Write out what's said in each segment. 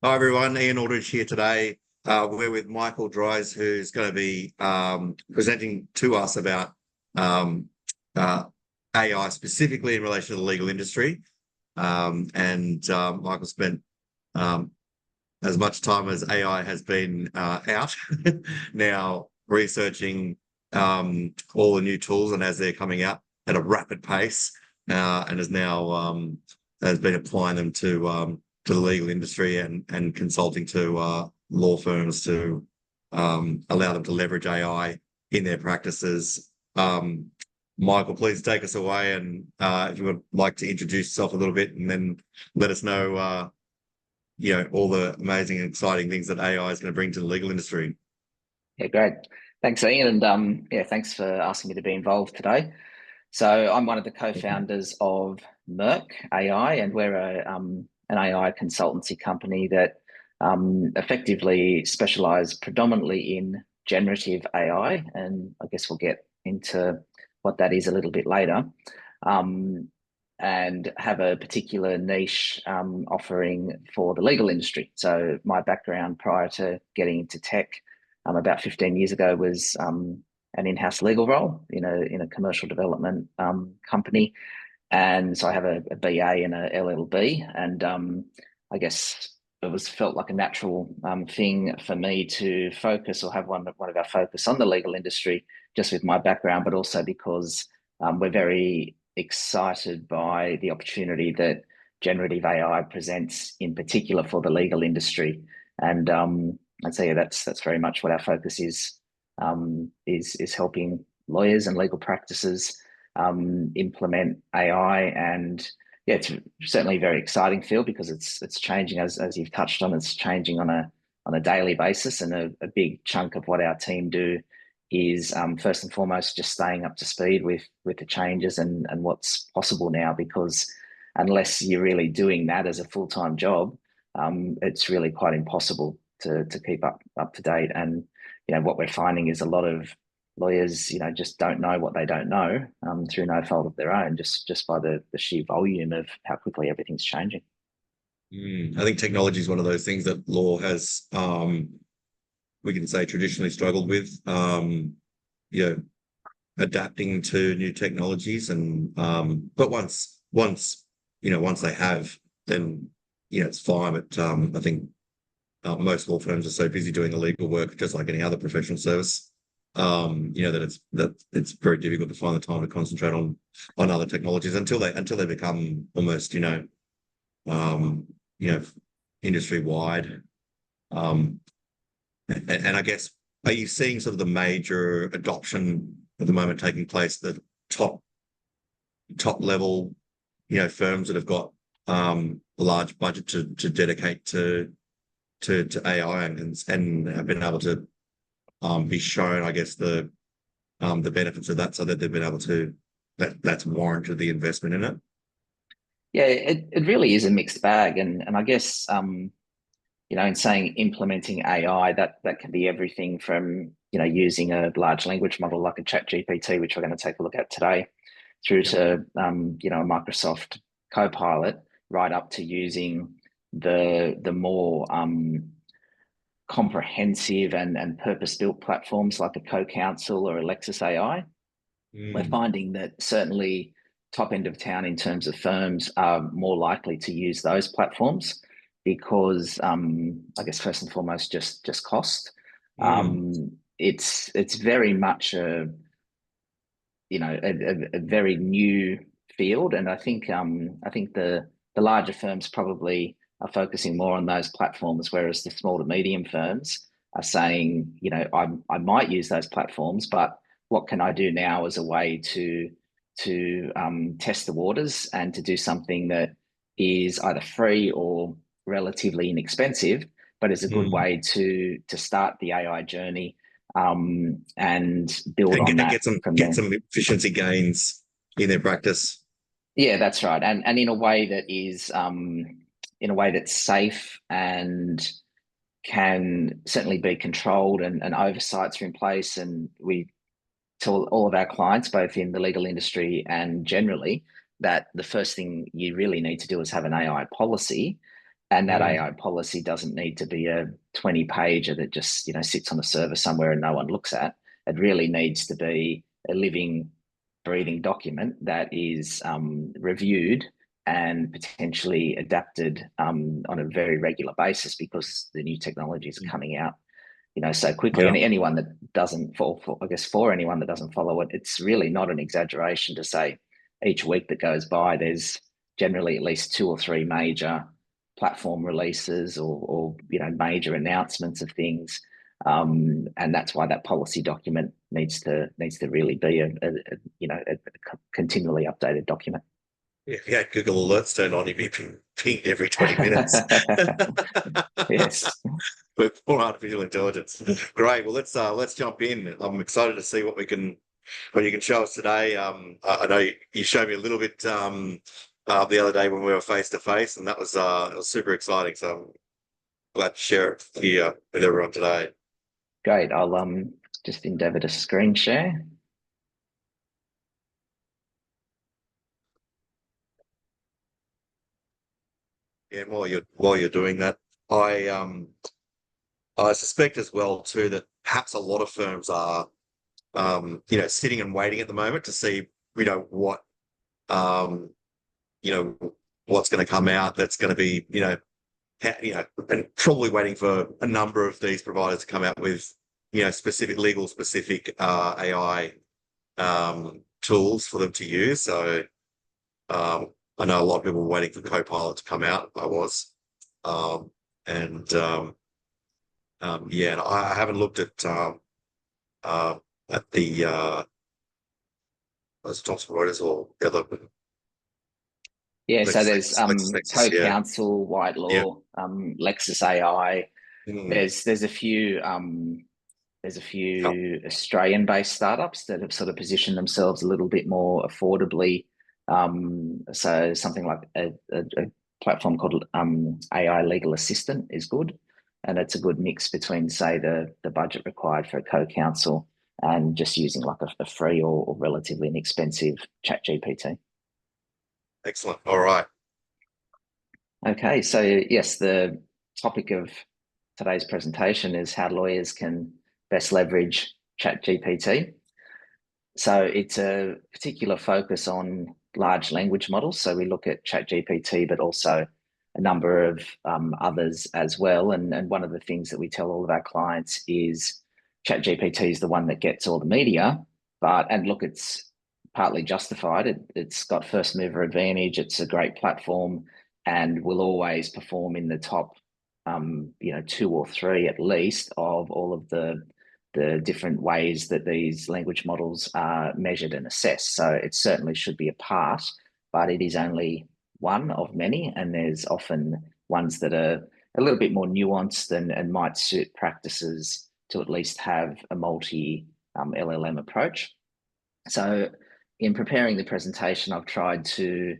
Hi everyone, Ian Aldridge here today. We're with Michael Dries, who's going to be presenting to us about um, uh, AI specifically in relation to the legal industry. Michael spent um, as much time as AI has been out now researching all the new tools and as they're coming out at a rapid pace, and is now has been applying them to the legal industry and consulting to law firms to allow them to leverage AI in their practices. Michael, please take us away, and if you would like to introduce yourself a little bit, and then let us know, all the amazing and exciting things that AI is going to bring to the legal industry. Yeah, great. Thanks, Ian, and thanks for asking me to be involved today. So I'm one of the co-founders of Mirk AI, and we're an AI consultancy company that effectively specialize predominantly in generative AI, and I guess we'll get into what that is a little bit later, and have a particular niche offering for the legal industry. So my background prior to getting into tech about 15 years ago was an in-house legal role in a commercial development company. And so I have a BA and a LLB, and I guess it was felt like a natural thing for me to focus or have one of our focus on the legal industry, just with my background, but also because we're very excited by the opportunity that generative AI presents, in particular for the legal industry. And so yeah, that's very much what our focus is helping lawyers and legal practices implement AI. And yeah, it's certainly a very exciting field because it's changing, as you've touched on. It's changing on a daily basis, and a big chunk of what our team do is first and foremost just staying up to speed with the changes and what's possible now, because unless you're really doing that as a full-time job, it's really quite impossible to keep up to date. And what we're finding is a lot of lawyers just don't know what they don't know, through no fault of their own, just by the sheer volume of how quickly everything's changing. I think technology is one of those things that law has, we can say, traditionally struggled with, adapting to new technologies. But once they have, then it's fine. But I think most law firms are so busy doing the legal work, just like any other professional service, that it's very difficult to find the time to concentrate on other technologies until they become almost industry wide. And I guess, are you seeing sort of the major adoption at the moment taking place, the top level firms that have got a large budget to dedicate to AI and have been able to be shown, I guess, the benefits of that, so that they've been able to, that's warranted the investment in it? Yeah, it really is a mixed bag, and I guess in saying implementing AI, that can be everything from using a large language model like a ChatGPT, which we're going to take a look at today, through to a Microsoft Copilot, right up to using the more comprehensive and purpose-built platforms like a CoCounsel or a Lexis AI. We're finding that certainly top end of town in terms of firms are more likely to use those platforms because, I guess first and foremost, just cost. It's very much a very new field, and I think the larger firms probably are focusing more on those platforms, whereas the small to medium firms are saying, I might use those platforms, but what can I do now as a way to test the waters and to do something that is either free or relatively inexpensive, but is a good way to start the AI journey, and build on that from there. Get some efficiency gains in their practice. Yeah, that's right, and in a way that is in a way that's safe and can certainly be controlled, and oversights are in place. And we tell all of our clients, both in the legal industry and generally, that the first thing you really need to do is have an AI policy. And that AI policy doesn't need to be a 20-pager that just, sits on a server somewhere and no one looks at. It really needs to be a living, breathing document that is reviewed and potentially adapted on a very regular basis, because the new technologies are coming out, so quickly. Yeah. And anyone that doesn't fall for, I guess, for anyone that doesn't follow it, it's really not an exaggeration to say each week that goes by, there's generally at least 2 or 3 major platform releases or major announcements of things. And that's why that policy document needs to really be a continually updated document. If you had Google Alerts turned on, you'd be pinged every 20 minutes. Yes. With more artificial intelligence. Great. Well, let's jump in. I'm excited to see what you can show us today. I know you showed me a little bit the other day when we were face to face, and that was it was super exciting. So I'm glad to share it here with everyone today. Great. I'll just endeavour to screen share. Yeah, while you're doing that, I suspect as well too that perhaps a lot of firms are sitting and waiting at the moment to see what you know what's going to come out that's going to be and probably waiting for a number of these providers to come out with specific AI tools for them to use. So I know a lot of people were waiting for Copilot to come out. I was, and and I haven't looked at the Thomson Reuters or the other. Yeah, so there's Lexis, Co-Counsel, White yeah. Law, Lexis AI. There's a few Australian-based startups that have sort of positioned themselves a little bit more affordably. So something like a platform called AI Legal Assistant is good, and it's a good mix between, say, the budget required for a co-counsel and just using like a free or relatively inexpensive ChatGPT. Excellent. All right. Okay, so yes, the topic of today's presentation is how lawyers can best leverage ChatGPT. So it's a particular focus on large language models. So we look at ChatGPT, but also a number of others as well. And one of the things that we tell all of our clients is ChatGPT is the one that gets all the media, and look, it's partly justified. It's got first mover advantage. It's a great platform and will always perform in the top 2 or 3 at least of all of the different ways that these language models are measured and assessed. So it certainly should be a part, but it is only one of many, and there's often ones that are a little bit more nuanced and might suit practices to at least have a multi LLM approach. So in preparing the presentation, I've tried to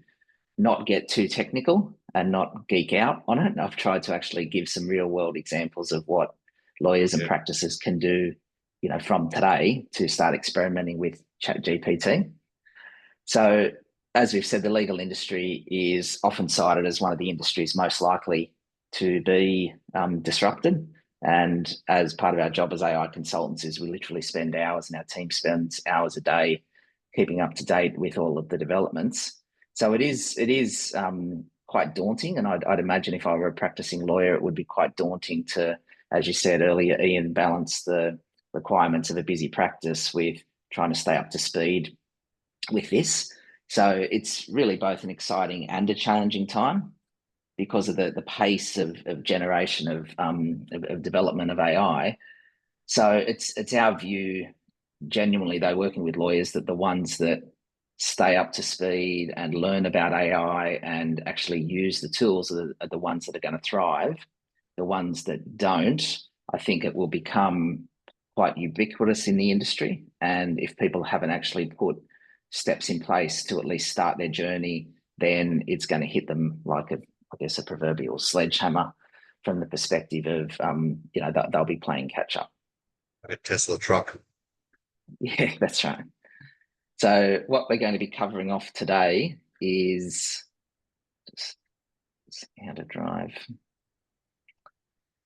not get too technical and not geek out on it. I've tried to actually give some real world examples of what lawyers and practices can do, from today to start experimenting with ChatGPT. So as we've said, the legal industry is often cited as one of the industries most likely to be disrupted. And as part of our job as AI consultants is we literally spend hours, and our team spends hours a day keeping up to date with all of the developments. So it is quite daunting. And I'd imagine if I were a practicing lawyer, it would be quite daunting to, as you said earlier, Ian, balance the requirements of a busy practice with trying to stay up to speed with this. So it's really both an exciting and a challenging time because of the pace of generation of development of AI. So it's our view, genuinely though, working with lawyers, that the ones that stay up to speed and learn about AI and actually use the tools are the ones that are going to thrive. The ones that don't, I think it will become quite ubiquitous in the industry. And if people haven't actually put steps in place to at least start their journey, then it's going to hit them like a proverbial sledgehammer from the perspective of, they'll be playing catch up. A Tesla truck. Yeah, that's right. So what we're going to be covering off today is, just how to drive.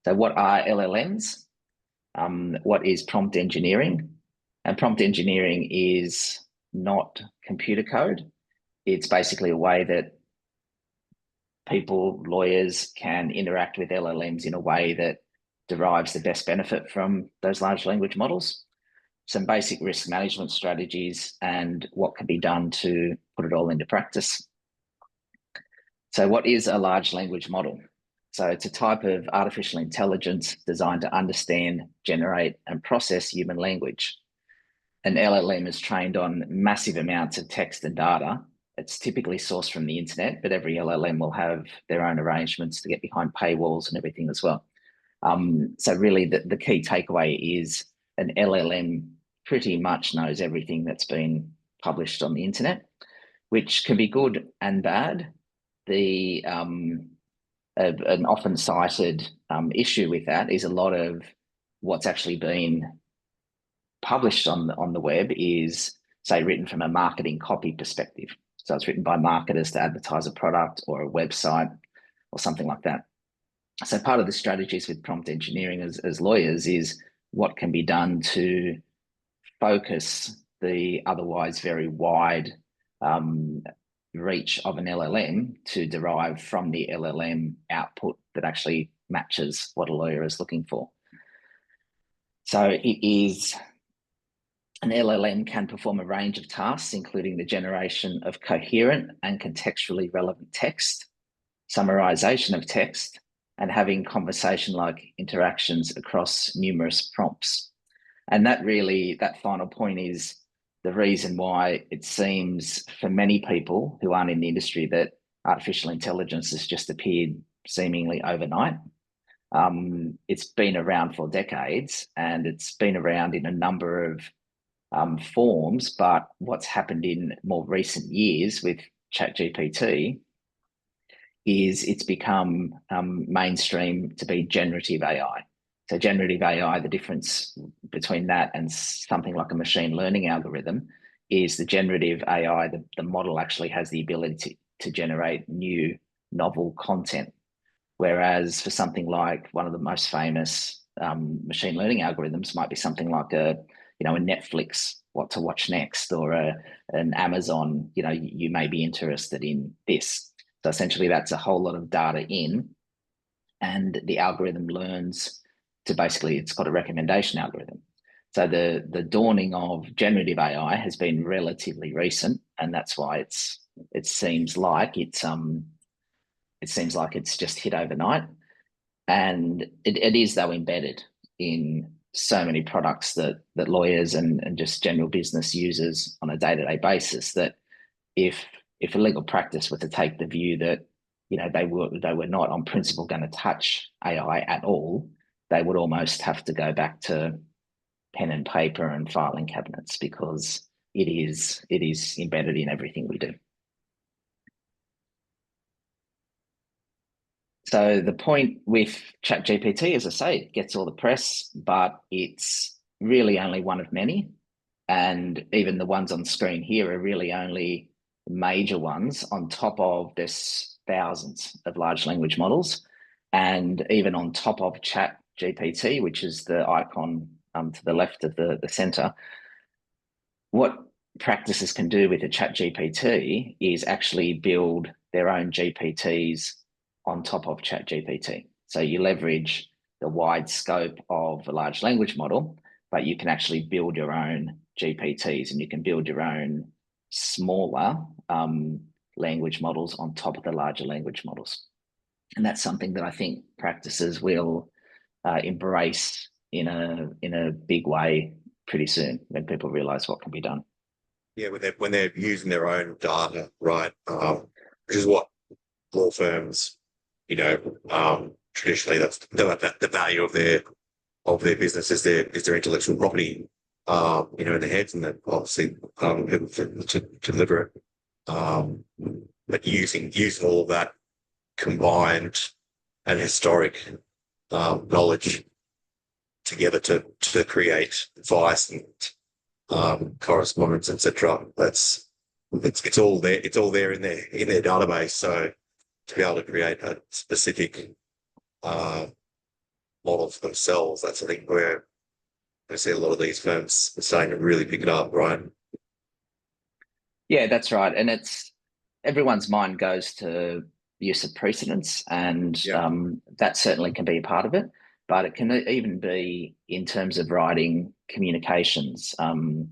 So what are LLMs? What is prompt engineering? And prompt engineering is not computer code. It's basically a way that people, lawyers, can interact with LLMs in a way that derives the best benefit from those large language models. Some basic risk management strategies and what can be done to put it all into practice. So what is a large language model? So it's a type of artificial intelligence designed to understand, generate, and process human language. An LLM is trained on massive amounts of text and data. It's typically sourced from the internet, but every LLM will have their own arrangements to get behind paywalls and everything as well. So really the key takeaway is an LLM pretty much knows everything that's been published on the internet, which can be good and bad. An often cited issue with that is a lot of what's actually been published on the web is, say, written from a marketing copy perspective. So it's written by marketers to advertise a product or a website or something like that. So part of the strategies with prompt engineering as lawyers is what can be done to focus the otherwise very wide reach of an LLM to derive from the LLM output that actually matches what a lawyer is looking for. So an LLM can perform a range of tasks, including the generation of coherent and contextually relevant text, summarization of text, and having conversation-like interactions across numerous prompts. And that final point is the reason why it seems for many people who aren't in the industry that artificial intelligence has just appeared seemingly overnight. It's been around for decades and it's been around in a number of forms, but what's happened in more recent years with ChatGPT is it's become mainstream to be generative AI. So generative AI, the difference between that and something like a machine learning algorithm is the generative AI, the model actually has the ability to generate new novel content. Whereas for something like one of the most famous machine learning algorithms might be something like a Netflix, what to watch next, or an Amazon, you may be interested in this. So essentially that's a whole lot of data in, and the algorithm learns to it's got a recommendation algorithm. So the dawning of generative AI has been relatively recent, and that's why it seems like it's just hit overnight. And it is, though, embedded in so many products that lawyers and just general business users on a day-to-day basis, that if a legal practice were to take the view that they were not on principle going to touch AI at all, they would almost have to go back to pen and paper and filing cabinets, because it is embedded in everything we do. So the point with ChatGPT, as I say, it gets all the press, but it's really only one of many. And even the ones on screen here are really only major ones. On top of there's thousands of large language models. And even on top of ChatGPT, which is the icon to the left of the center, what practices can do with a ChatGPT is actually build their own GPTs on top of ChatGPT. So you leverage the wide scope of a large language model, but you can actually build your own GPTs, and you can build your own smaller language models on top of the larger language models. And that's something that I think practices will embrace in a big way pretty soon, when people realize what can be done. Yeah, when they're using their own data, right? Which is what law firms, traditionally that's the value of their business is their intellectual property, in their heads, and then obviously people to deliver it. But using all of that combined and historic knowledge together to create advice and correspondence, etc. It's all there. It's all there in their database. So to be able to create a specific model for themselves. That's, I think, where I see a lot of these firms starting to really pick it up, right? Yeah, that's right. And it's everyone's mind goes to use of precedents, and Yeah, that certainly can be a part of it. But it can even be in terms of writing communications, letters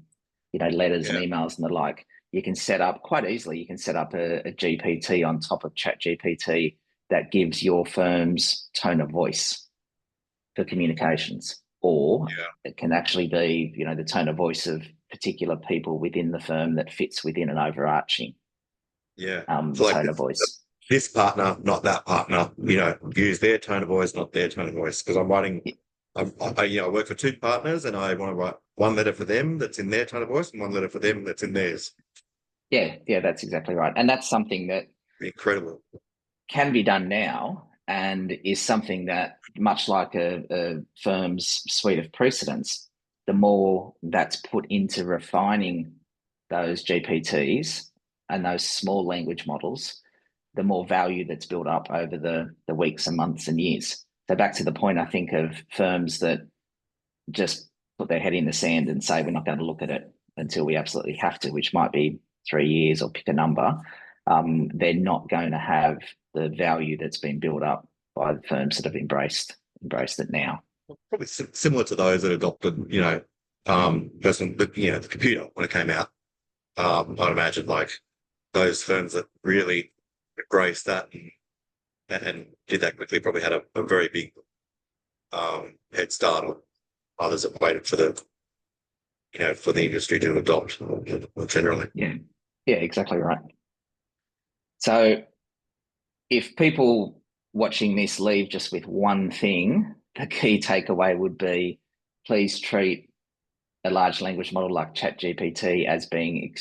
and yeah, emails and the like. You can set up quite easily. You can set up a GPT on top of ChatGPT that gives your firm's tone of voice for communications, or yeah, it can actually be, the tone of voice of particular people within the firm that fits within an overarching yeah. So like tone of voice. this partner, not that partner, use their tone of voice, not their tone of voice. Because I'm writing, I work for two partners and I want to write one letter for them that's in their tone of voice and one letter for them that's in theirs. Yeah, that's exactly right. And that's something that Incredible. can be done now and is something that, much like a firm's suite of precedents, the more that's put into refining those GPTs and those small language models, the more value that's built up over the weeks and months and years. So back to the point, I think, of firms that just put their head in the sand and say, we're not going to look at it until we absolutely have to, which might be 3 years or pick a number. They're not going to have the value that's been built up by the firms that have embraced it now. Probably similar to those that adopted, the computer when it came out. I'd imagine like those firms that really embraced that and did that quickly probably had a very big head start on others that waited for the industry to adopt generally. Yeah, exactly right. So if people watching this leave just with one thing, the key takeaway would be, please treat a large language model like ChatGPT as being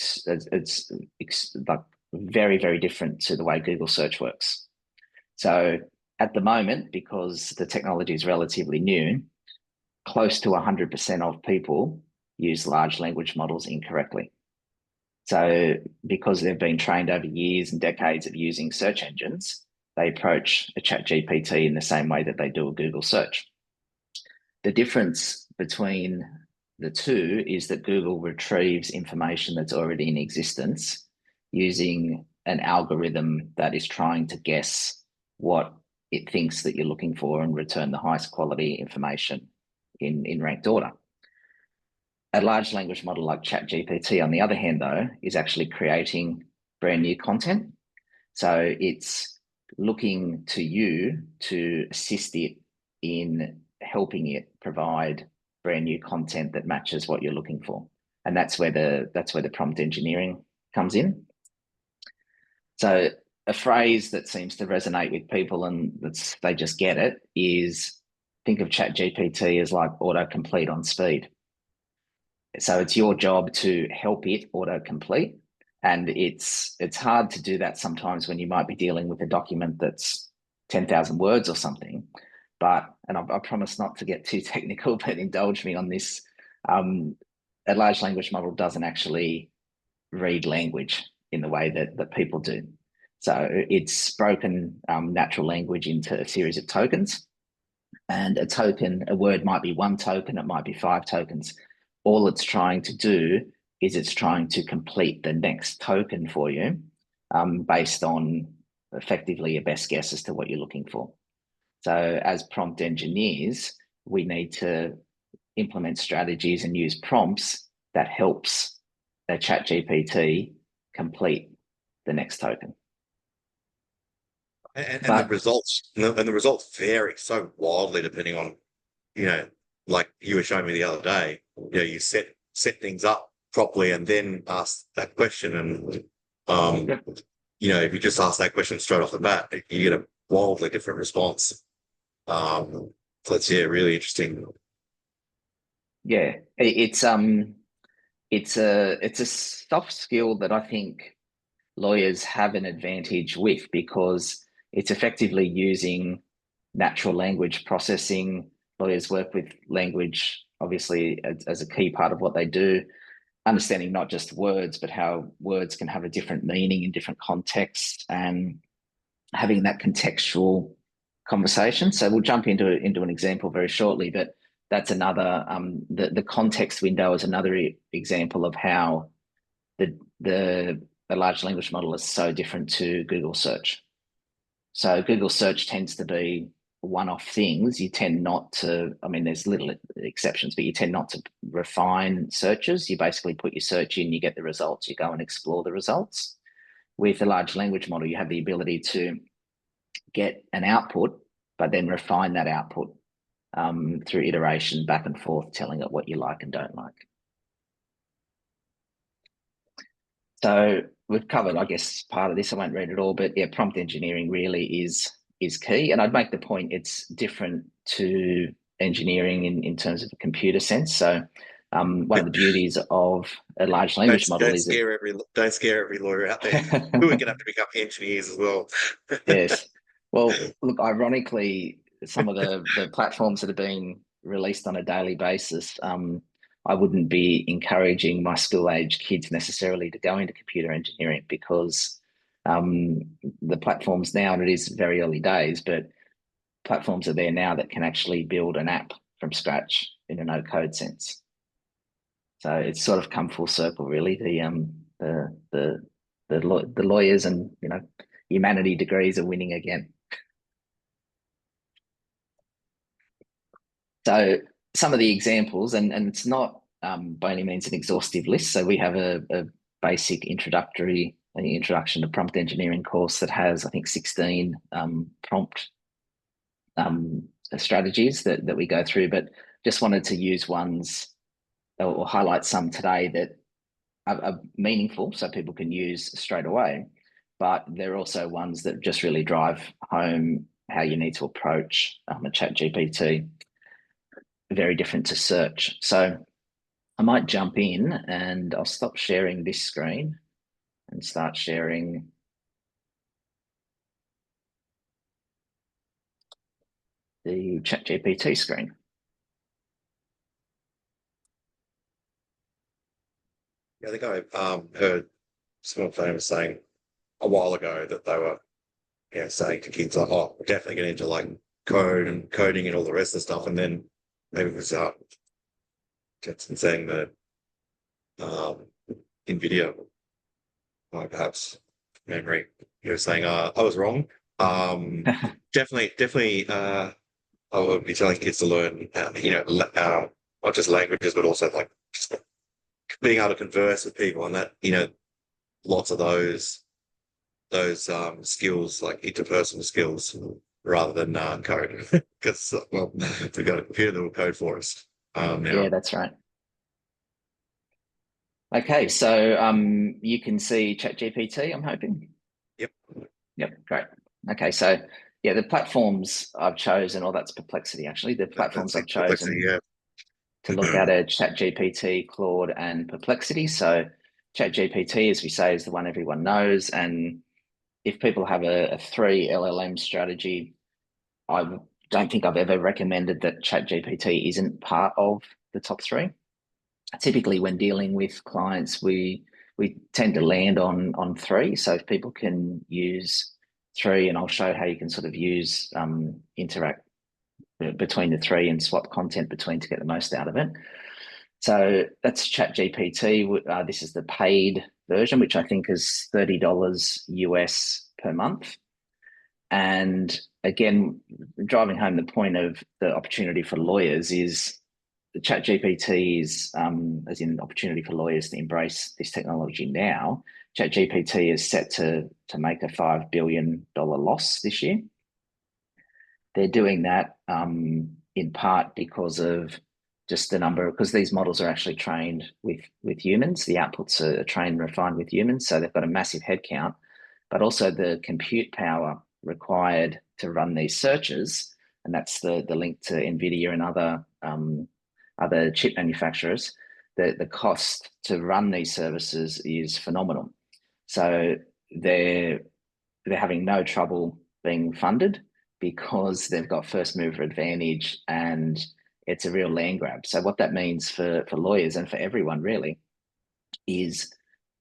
like very, very different to the way Google search works. So at the moment, because the technology is relatively new, close to 100% of people use large language models incorrectly. So because they've been trained over years and decades of using search engines, they approach a ChatGPT in the same way that they do a Google search. The difference between the two is that Google retrieves information that's already in existence using an algorithm that is trying to guess what it thinks that you're looking for and return the highest quality information in ranked order. A large language model like ChatGPT, on the other hand, though, is actually creating brand new content. So it's looking to you to assist it in helping it provide brand new content that matches what you're looking for. And that's where the prompt engineering comes in. So a phrase that seems to resonate with people and they just get it is, think of ChatGPT as like autocomplete on speed. So it's your job to help it autocomplete. And it's hard to do that sometimes when you might be dealing with a document that's 10,000 words or something. But, and I promise not to get too technical, but indulge me on this. A large language model doesn't actually read language in the way that people do. So it's broken natural language into a series of tokens. And a word might be one token, it might be 5 tokens. All it's trying to do is it's trying to complete the next token for you based on effectively your best guess as to what you're looking for. So as prompt engineers, we need to implement strategies and use prompts that helps a ChatGPT complete the next token. And the results vary so wildly depending on, like you were showing me the other day, you set things up properly and then ask that question. And, if you just ask that question straight off the bat, you get a wildly different response. So it's, really interesting. Yeah, it's a soft skill that I think lawyers have an advantage with, because it's effectively using natural language processing. Lawyers work with language, obviously, as a key part of what they do, understanding not just words, but how words can have a different meaning in different contexts. And having that contextual conversation. So we'll jump into an example very shortly, but that's another the context window is another example of how the large language model is so different to Google search. So Google search tends to be one-off things. You tend not to, I mean, there's little exceptions, but you tend not to refine searches. You basically put your search in, you get the results, you go and explore the results. With a large language model, you have the ability to get an output, but then refine that output through iteration back and forth, telling it what you like and don't like. So we've covered, I guess, part of this. I won't read it all, but yeah, prompt engineering really is key. And I'd make the point it's different to engineering in terms of a computer sense. So one of the beauties of a large language model is don't scare every lawyer out there. We're gonna have to become engineers as well. Yes. Well, look, ironically, some of the platforms that are being released on a daily basis, I wouldn't be encouraging my school age kids necessarily to go into computer engineering because the platforms now, and it is very early days, but platforms are there now that can actually build an app from scratch in a no code sense. So it's sort of come full circle, really. The lawyers and humanity degrees are winning again. So some of the examples, and it's not by any means an exhaustive list. So we have a basic introduction to prompt engineering course that has, I think, 16 prompt strategies that we go through, but just wanted to use ones or highlight some today that are meaningful so people can use straight away. But they're also ones that just really drive home how you need to approach a ChatGPT. Very different to search. So I might jump in and I'll stop sharing this screen and start sharing the ChatGPT screen. Yeah, I think I heard someone famous saying a while ago that they were saying to kids like, "Oh, we're definitely getting into like coding and all the rest of the stuff," and then maybe it was Jetson saying that NVIDIA, perhaps memory, he was saying I was wrong. Definitely, I would be telling kids to learn, not just languages, but also like just being able to converse with people, and that lots of those skills, like interpersonal skills, rather than code, because well, we've got a computer that will code for us now. Yeah, that's right. Okay, so you can see ChatGPT, I'm hoping. Yep, great. Okay, so yeah, the platforms I've chosen, or that's Perplexity actually. The platforms I've chosen to look at are ChatGPT, Claude, and Perplexity. So ChatGPT, as we say, is the one everyone knows. And if people have a 3 LLM strategy, I don't think I've ever recommended that ChatGPT isn't part of the top 3. Typically, when dealing with clients, we tend to land on 3. So if people can use 3, and I'll show how you can sort of use interact between the 3 and swap content between to get the most out of it. So that's ChatGPT. This is the paid version, which I think is $30 US per month. And again, driving home the point of the opportunity for lawyers is the ChatGPT is, as in opportunity for lawyers to embrace this technology now. ChatGPT is set to make a $5 billion loss this year. They're doing that in part because of just the number, because these models are actually trained with humans. The outputs are trained and refined with humans, so they've got a massive headcount, but also the compute power required to run these searches, and that's the link to NVIDIA and other chip manufacturers. The cost to run these services is phenomenal. So they're having no trouble being funded because they've got first mover advantage and it's a real land grab. So what that means for lawyers and for everyone really is,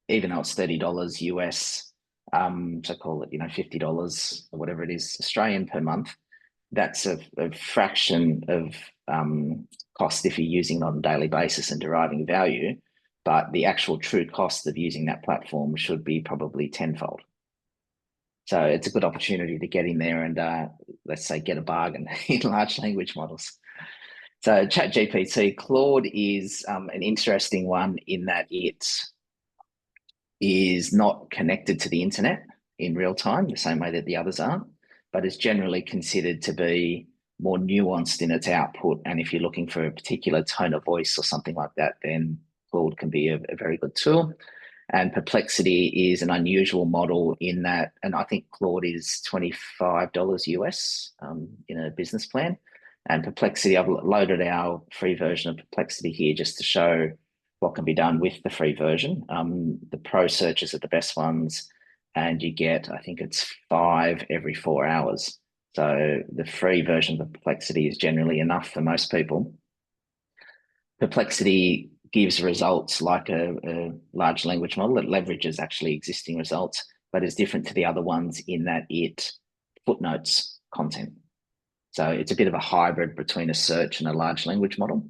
even though it's $30 US So call it, $50 or whatever it is, Australian per month. That's a fraction of cost if you're using it on a daily basis and deriving value, but the actual true cost of using that platform should be probably tenfold. So it's a good opportunity to get in there and let's say get a bargain in large language models. So ChatGPT, Claude is an interesting one in that it is not connected to the internet in real time, the same way that the others aren't, but is generally considered to be more nuanced in its output. And if you're looking for a particular tone of voice or something like that, then Claude can be a very good tool. And Perplexity is an unusual model in that, and I think Claude is $25 US in a business plan. And Perplexity, I've loaded our free version of Perplexity here just to show what can be done with the free version. The pro searches are the best ones, and you get, I think it's 5 every 4 hours. So the free version of Perplexity is generally enough for most people. Perplexity gives results like a large language model that leverages actually existing results, but is different to the other ones in that it footnotes content. So it's a bit of a hybrid between a search and a large language model.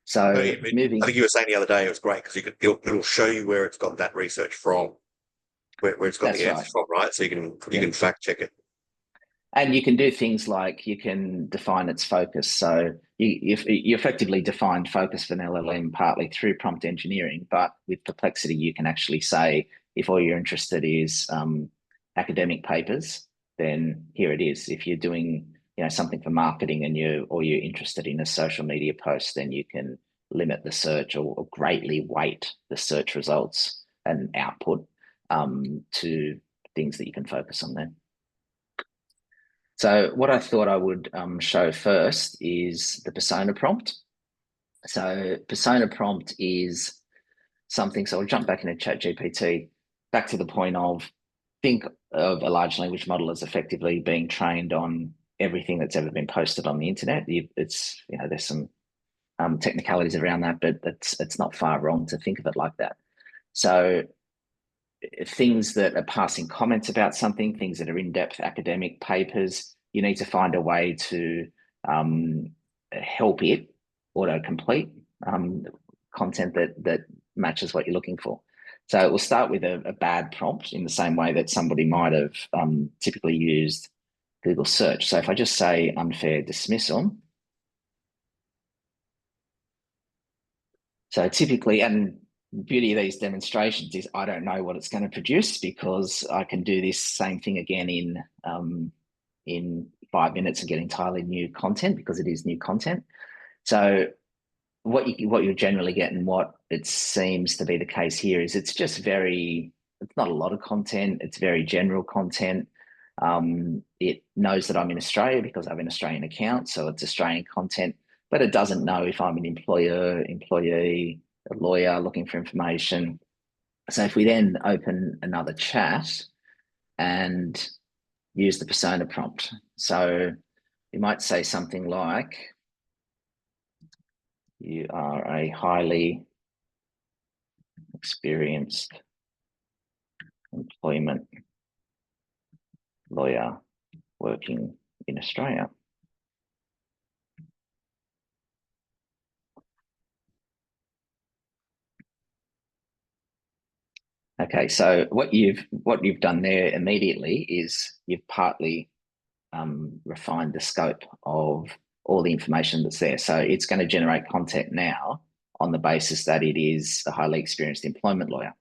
So I think you were saying the other day it was great because it'll show you where it's got that research from, where it's got the answers from, right? So you can fact check it. And you can do things like you can define its focus. So you effectively define focus for an LLM partly through prompt engineering, but with Perplexity, you can actually say, if all you're interested is academic papers, then here it is. If you're doing something for marketing and you're interested in a social media post, then you can limit the search or greatly weight the search results and output to things that you can focus on there. So what I thought I would show first is the persona prompt. So persona prompt is something, so I'll jump back into ChatGPT, back to the point of think of a large language model as effectively being trained on everything that's ever been posted on the internet. It's, there's some technicalities around that, but it's not far wrong to think of it like that. So things that are passing comments about something, things that are in-depth academic papers, you need to find a way to help it autocomplete content that matches what you're looking for. So we'll start with a bad prompt in the same way that somebody might have typically used Google search. So if I just say unfair dismissal, so typically, and the beauty of these demonstrations is I don't know what it's going to produce because I can do this same thing again in 5 minutes and get entirely new content because it is new content. So what you generally get and what it seems to be the case here is it's not a lot of content. It's very general content. It knows that I'm in Australia because I have an Australian account, so it's Australian content, but it doesn't know if I'm an employer, employee, a lawyer looking for information. So if we then open another chat and use the persona prompt, so you might say something like, you are a highly experienced employment lawyer working in Australia. Okay, so what you've done there immediately is you've partly refined the scope of all the information that's there. So it's going to generate content now on the basis that it is a highly experienced employment lawyer.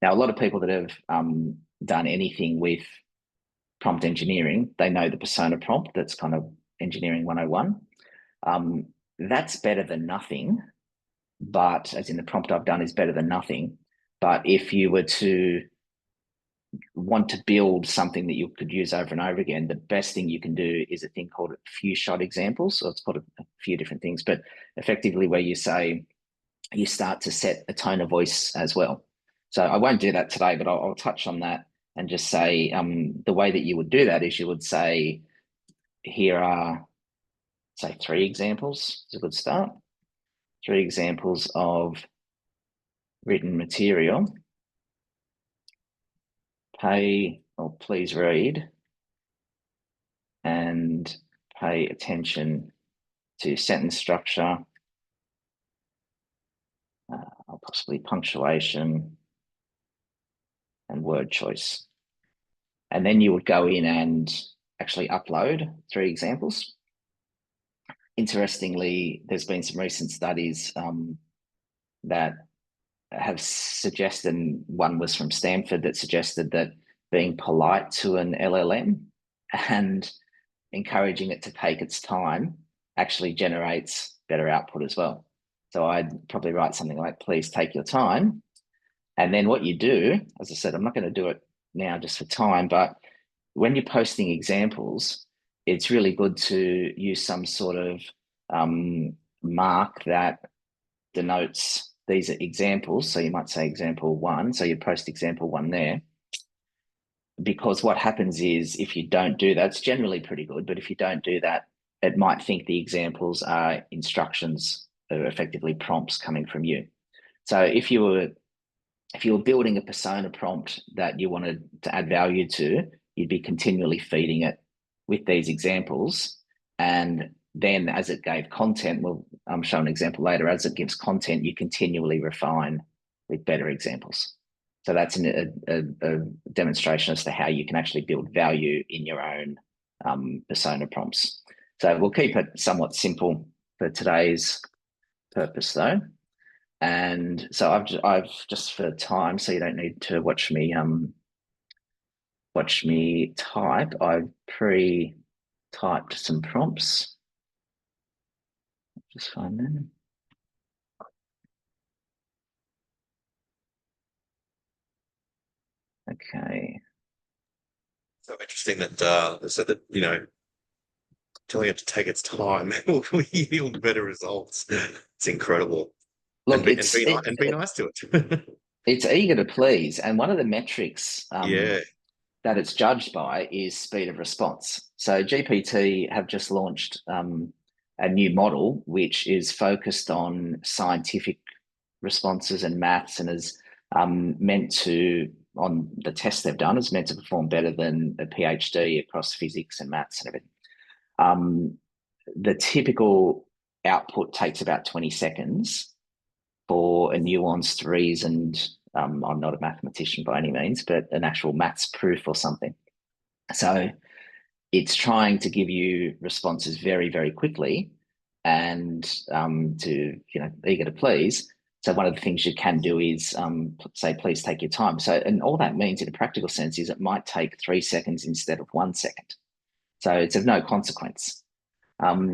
Now, a lot of people that have done anything with prompt engineering, they know the persona prompt. That's kind of engineering 101. That's better than nothing, but as in the prompt I've done is better than nothing. But if you were to want to build something that you could use over and over again, the best thing you can do is a thing called few shot examples. So it's called a few different things, but effectively where you say, you start to set a tone of voice as well. So I won't do that today, but I'll touch on that and just say the way that you would do that is you would say, here are, say, 3 examples. It's a good start. 3 examples of written material pay or please read and pay attention to sentence structure, possibly punctuation and word choice. And then you would go in and actually upload 3 examples. Interestingly, there's been some recent studies that have suggested, and one was from Stanford, that suggested that being polite to an LLM and encouraging it to take its time actually generates better output as well. So I'd probably write something like, please take your time. And then what you do, as I said, I'm not going to do it now just for time, but when you're posting examples, it's really good to use some sort of mark that denotes these are examples. So you might say example 1. So you post example 1 there. Because what happens is if you don't do that, it's generally pretty good, but if you don't do that, it might think the examples are instructions or effectively prompts coming from you. So if you were building a persona prompt that you wanted to add value to, you'd be continually feeding it with these examples. And then as it gave content, well, I'll show an example later, as it gives content, you continually refine with better examples. So that's a demonstration as to how you can actually build value in your own persona prompts. So we'll keep it somewhat simple for today's purpose though. And so I've just for time, so you don't need to watch me type. I've pre-typed some prompts. Just find them. Okay. So interesting that so that telling it to take its time will yield better results. It's incredible. Look, And be nice to it. it's eager to please, and one of the metrics Yeah. that it's judged by is speed of response. So GPT have just launched a new model which is focused on scientific responses and maths, and is meant to, on the tests they've done, is meant to perform better than a PhD across physics and maths and everything. The typical output takes about 20 seconds for a nuanced, reasoned, I'm not a mathematician by any means, but an actual maths proof or something. So it's trying to give you responses very, very quickly and eager to please. So one of the things you can do is say, please take your time. So, and all that means in a practical sense is it might take 3 seconds instead of 1 second. So it's of no consequence.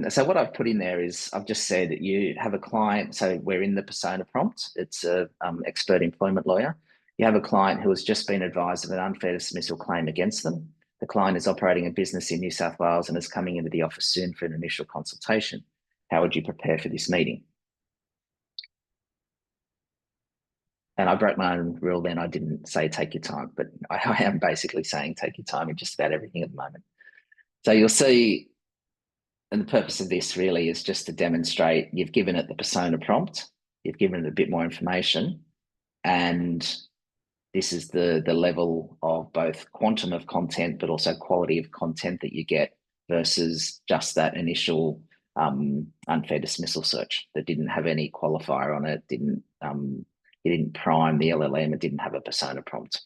So what I've put in there is I've just said that you have a client. So we're in the persona prompt. It's a expert employment lawyer. You have a client who has just been advised of an unfair dismissal claim against them. The client is operating a business in New South Wales and is coming into the office soon for an initial consultation. How would you prepare for this meeting? And I broke my own rule then. I didn't say take your time, but I am basically saying take your time in just about everything at the moment. So you'll see, and the purpose of this really is just to demonstrate you've given it the persona prompt, you've given it a bit more information, and this is the level of both quantum of content, but also quality of content that you get versus just that initial unfair dismissal search that didn't have any qualifier on it, it didn't prime the LLM, it didn't have a persona prompt.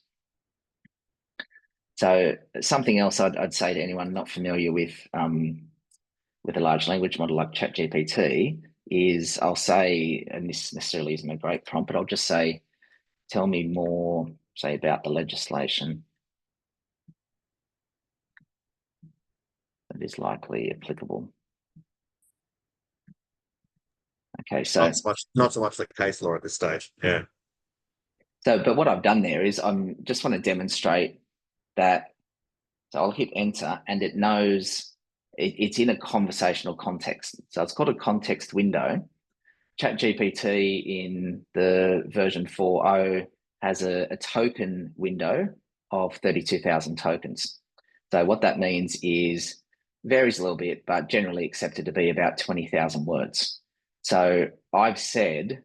So something else I'd say to anyone not familiar with a large language model like ChatGPT is I'll say, and this necessarily isn't a great prompt, but I'll just say, tell me more, say, about the legislation that is likely applicable. Okay, so not so much the case law at this stage. Yeah. So, but what I've done there is I'm just want to demonstrate that. So I'll hit enter, and it knows it's in a conversational context. So it's called a context window. ChatGPT in the version 4.0 has a token window of 32,000 tokens. So what that means is varies a little bit, but generally accepted to be about 20,000 words. So I've said,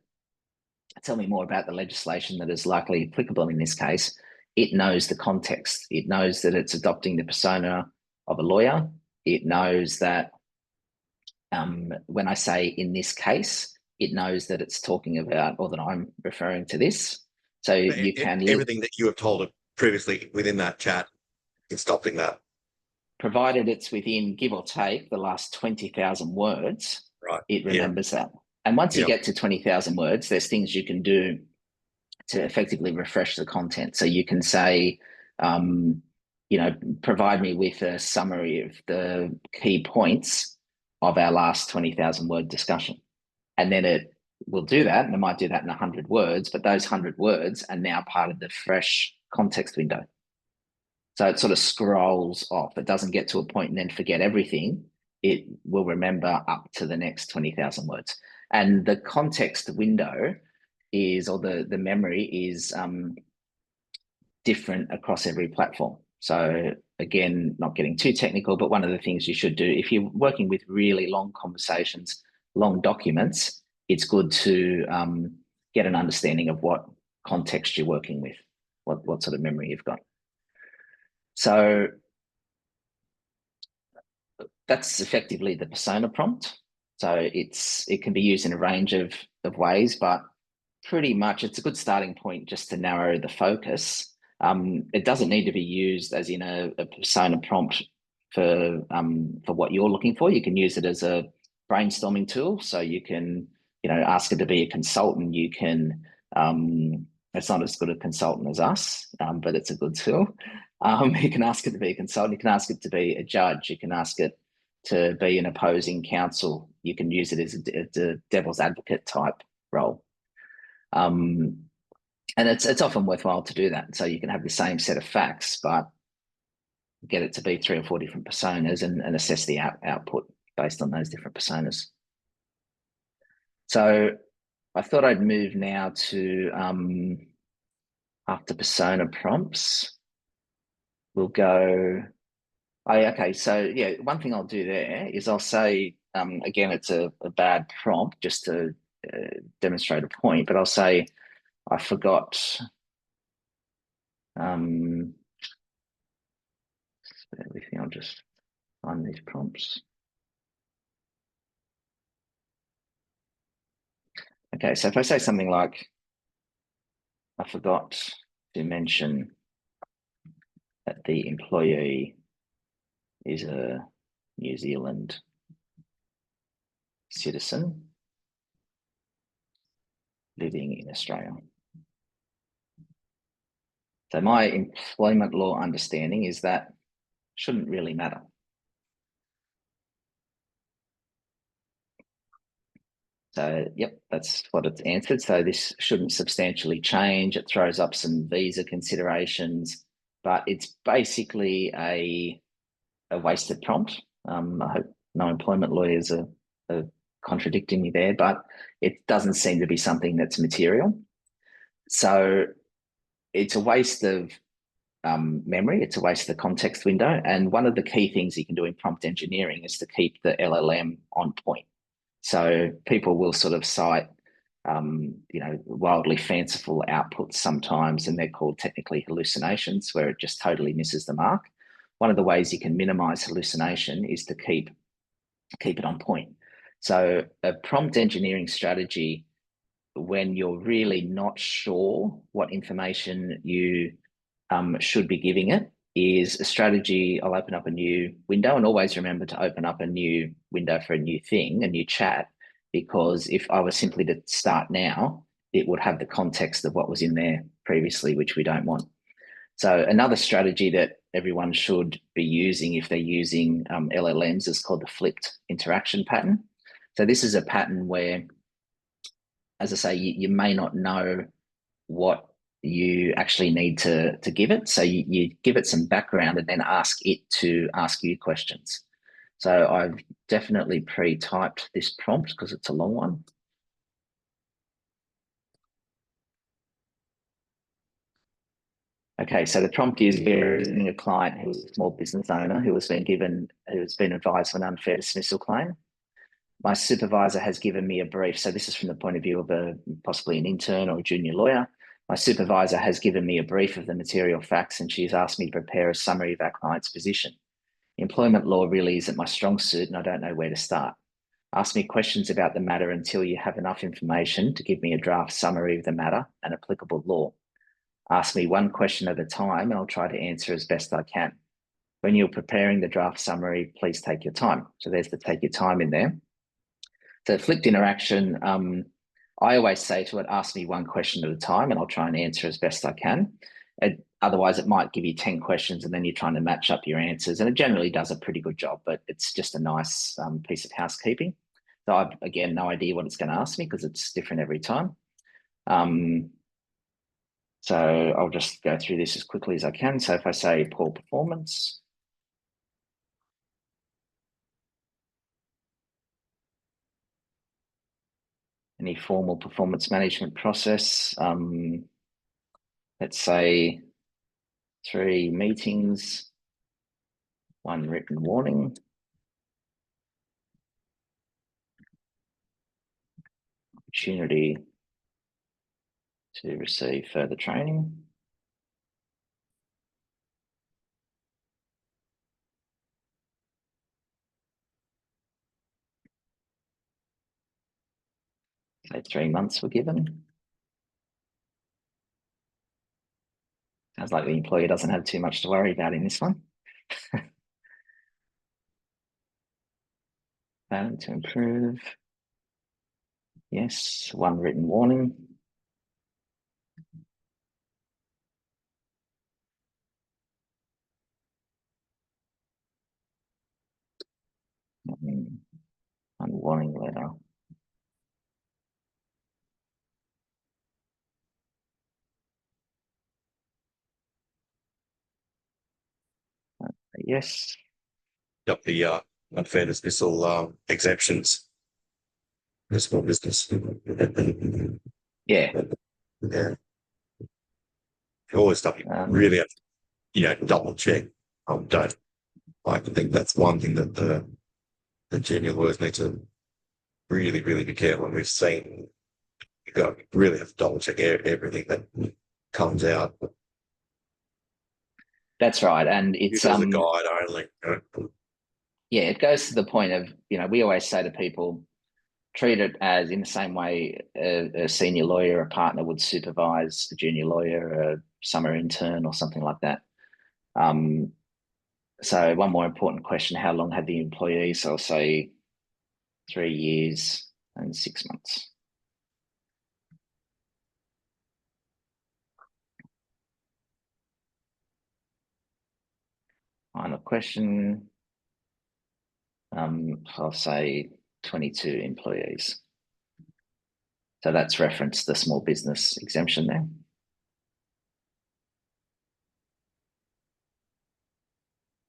tell me more about the legislation that is likely applicable in this case. it knows the context. It knows that it's adopting the persona of a lawyer. It knows that when I say in this case, it knows that it's talking about, or that I'm referring to this. So you can everything that you have told it previously within that chat, it's adopting that. Provided it's within, give or take, the last 20,000 words, right? It remembers that. And once you Yep. get to 20,000 words, there's things you can do to effectively refresh the content. So you can say, provide me with a summary of the key points of our last 20,000 word discussion. And then it will do that, and it might do that in 100 words, but those 100 words are now part of the fresh context window. So it sort of scrolls off. It doesn't get to a point and then forget everything. It will remember up to the next 20,000 words. And the context window is, or the memory is different across every platform. So again, not getting too technical, but one of the things you should do if you're working with really long conversations, long documents, it's good to get an understanding of what context you're working with, what sort of memory you've got. So that's effectively the persona prompt. So it can be used in a range of ways, but pretty much it's a good starting point just to narrow the focus. It doesn't need to be used as in a persona prompt for what you're looking for. You can use it as a brainstorming tool. So you can, ask it to be a consultant. You can, it's not as good a consultant as us, but it's a good tool. You can ask it to be a consultant. You can ask it to be a judge. You can ask it to be an opposing counsel. You can use it as a devil's advocate type role. And it's often worthwhile to do that. So you can have the same set of facts, but get it to be 3 or 4 different personas and assess the output based on those different personas. So I thought I'd move now to, after persona prompts, we'll go, okay, so yeah, one thing I'll do there is I'll say, again, it's a bad prompt just to demonstrate a point, but I'll say, I forgot, bear with me, I'll just find these prompts. Okay, so if I say something like, I forgot to mention that the employee is a New Zealand citizen living in Australia. So my employment law understanding is that shouldn't really matter. So, yep, that's what it's answered. So this shouldn't substantially change. It throws up some visa considerations, but it's basically a wasted prompt. I hope no employment lawyers are contradicting me there, but it doesn't seem to be something that's material. So it's a waste of memory. It's a waste of the context window. And one of the key things you can do in prompt engineering is to keep the LLM on point. So people will sort of cite, wildly fanciful outputs sometimes, and they're called technically hallucinations, where it just totally misses the mark. One of the ways you can minimize hallucination is to keep it on point. So a prompt engineering strategy, when you're really not sure what information you should be giving it, is a strategy. I'll open up a new window, and always remember to open up a new window for a new thing, a new chat, because if I was simply to start now, it would have the context of what was in there previously, which we don't want. So another strategy that everyone should be using if they're using LLMs is called the flipped interaction pattern. So this is a pattern where, as I say, you may not know what you actually need to give it. So you give it some background and then ask it to ask you questions. So I've definitely pre-typed this prompt because it's a long one. Okay, so the prompt is a client who is a small business owner who has been advised of an unfair dismissal claim. My supervisor has given me a brief. So this is from the point of view of possibly an intern or a junior lawyer. My supervisor has given me a brief of the material facts, and she's asked me to prepare a summary of our client's position. Employment law really isn't my strong suit, and I don't know where to start. Ask me questions about the matter until you have enough information to give me a draft summary of the matter and applicable law. Ask me one question at a time, and I'll try to answer as best I can. When you're preparing the draft summary, please take your time. So there's the take your time in there. So flipped interaction, I always say to it, ask me one question at a time and I'll try and answer as best I can. Otherwise, it might give you 10 questions and then you're trying to match up your answers. And it generally does a pretty good job, but it's just a nice piece of housekeeping. So I've, again, no idea what it's going to ask me because it's different every time. So I'll just go through this as quickly as I can. So if I say poor performance, any formal performance management process, let's say 3 meetings, 1 written warning, opportunity to receive further training. So 3 months were given. Sounds like the employer doesn't have too much to worry about in this one. To improve. Yes, 1 written warning. One warning letter. Yes. Got the unfair dismissal exemptions for small business. Yeah. Yeah. Always stuff you really have to, double check. Don't. I think that's one thing that the junior lawyers need to really, really be careful. And we've seen really have to double check everything that comes out. That's right. And it's Use it as a guide only. Yeah, it goes to the point of, we always say to people, treat it as in the same way a senior lawyer, a partner would supervise a junior lawyer, a summer intern or something like that. So one more important question, how long had the employee? So I'll say 3 years and 6 months. Final question. I'll say 22 employees. So that's referenced the small business exemption there.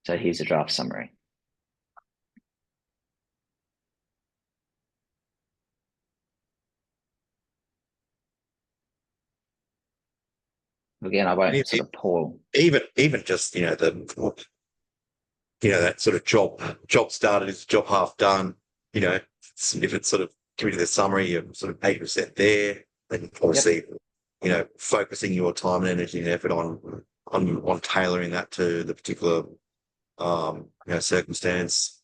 So here's a draft summary. Again, I won't sort of pull. Even just that sort of job started is job half done. If it's sort of giving you the summary, you're sort of 8% there. Then obviously, focusing your time and energy and effort on tailoring that to the particular circumstance.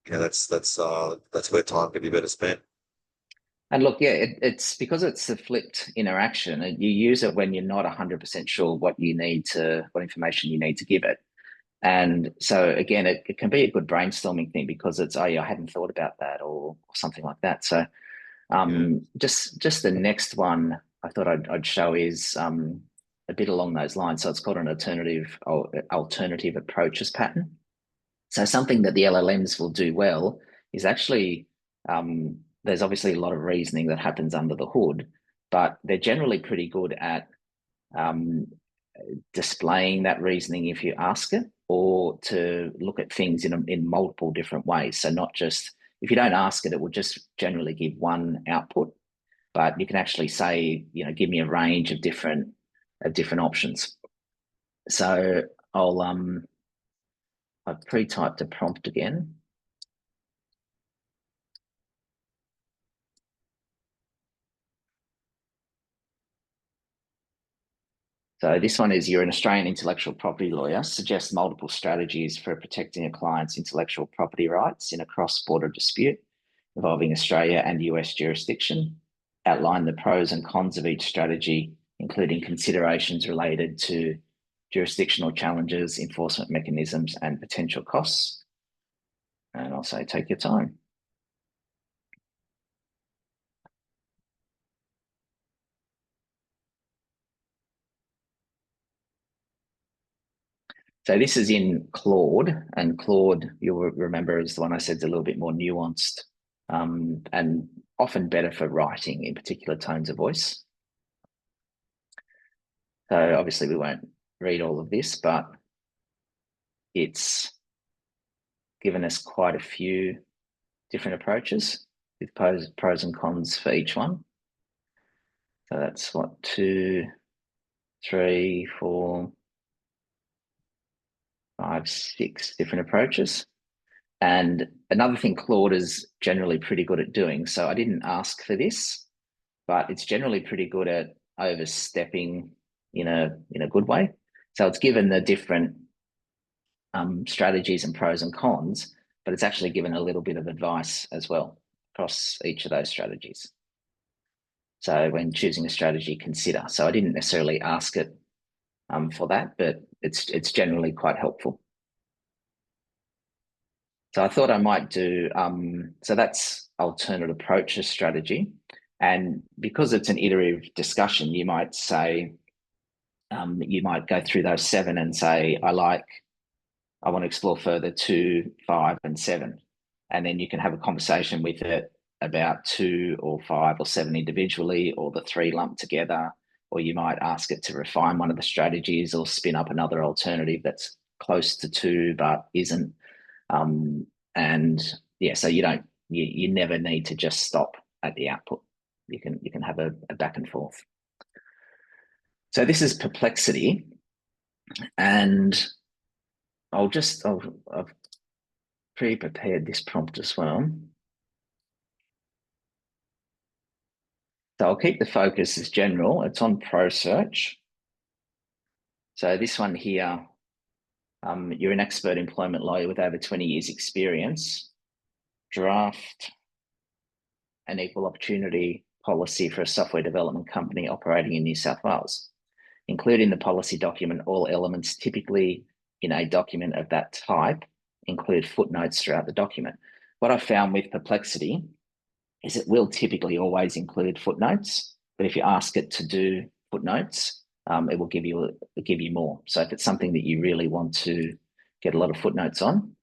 That's where time could be better spent. And look, yeah, it's because it's a flipped interaction. You use it when you're not 100% sure what information you need to give it. And so again, it can be a good brainstorming thing because it's, oh yeah, I hadn't thought about that or something like that. So just the next one I thought I'd show is a bit along those lines. So it's called an alternative approaches pattern. So something that the LLMs will do well is actually there's obviously a lot of reasoning that happens under the hood, but they're generally pretty good at displaying that reasoning if you ask it, or to look at things in multiple different ways. So not just, if you don't ask it, it will just generally give one output, but you can actually say, give me a range of different options. So I've pre-typed a prompt again. So this one is, you're an Australian intellectual property lawyer, suggest multiple strategies for protecting a client's intellectual property rights in a cross-border dispute involving Australia and US jurisdiction. Outline the pros and cons of each strategy, including considerations related to jurisdictional challenges, enforcement mechanisms, and potential costs. And I'll say, take your time. So this is in Claude, and Claude, you'll remember, is the one I said is a little bit more nuanced and often better for writing in particular tones of voice. So obviously we won't read all of this, but it's given us quite a few different approaches with pros and cons for each one. So that's what, 2, 3, 4, 5, 6 different approaches. And another thing Claude is generally pretty good at doing, so I didn't ask for this, but it's generally pretty good at overstepping in a good way. So it's given the different strategies and pros and cons, but it's actually given a little bit of advice as well across each of those strategies. So when choosing a strategy, consider. So I didn't necessarily ask it for that, but it's generally quite helpful. So I thought I might do, so that's alternate approaches strategy. And because it's an iterative discussion, you might say, you might go through those 7 and say, I want to explore further 2, 5, and 7. And then you can have a conversation with it about 2 or 5 or 7 individually, or the 3 lumped together, or you might ask it to refine one of the strategies or spin up another alternative that's close to 2 but isn't. And yeah, so you never need to just stop at the output. You can have a back and forth. So this is perplexity, and I've pre-prepared this prompt as well. So I'll keep the focus as general. It's on pro search. So this one here, you're an expert employment lawyer with over 20 years experience. Draft an equal opportunity policy for a software development company operating in New South Wales. Include in the policy document all elements typically in a document of that type, include footnotes throughout the document. What I've found with Perplexity is it will typically always include footnotes, but if you ask it to do footnotes, it will give you more. So if it's something that you really want to get a lot of footnotes on.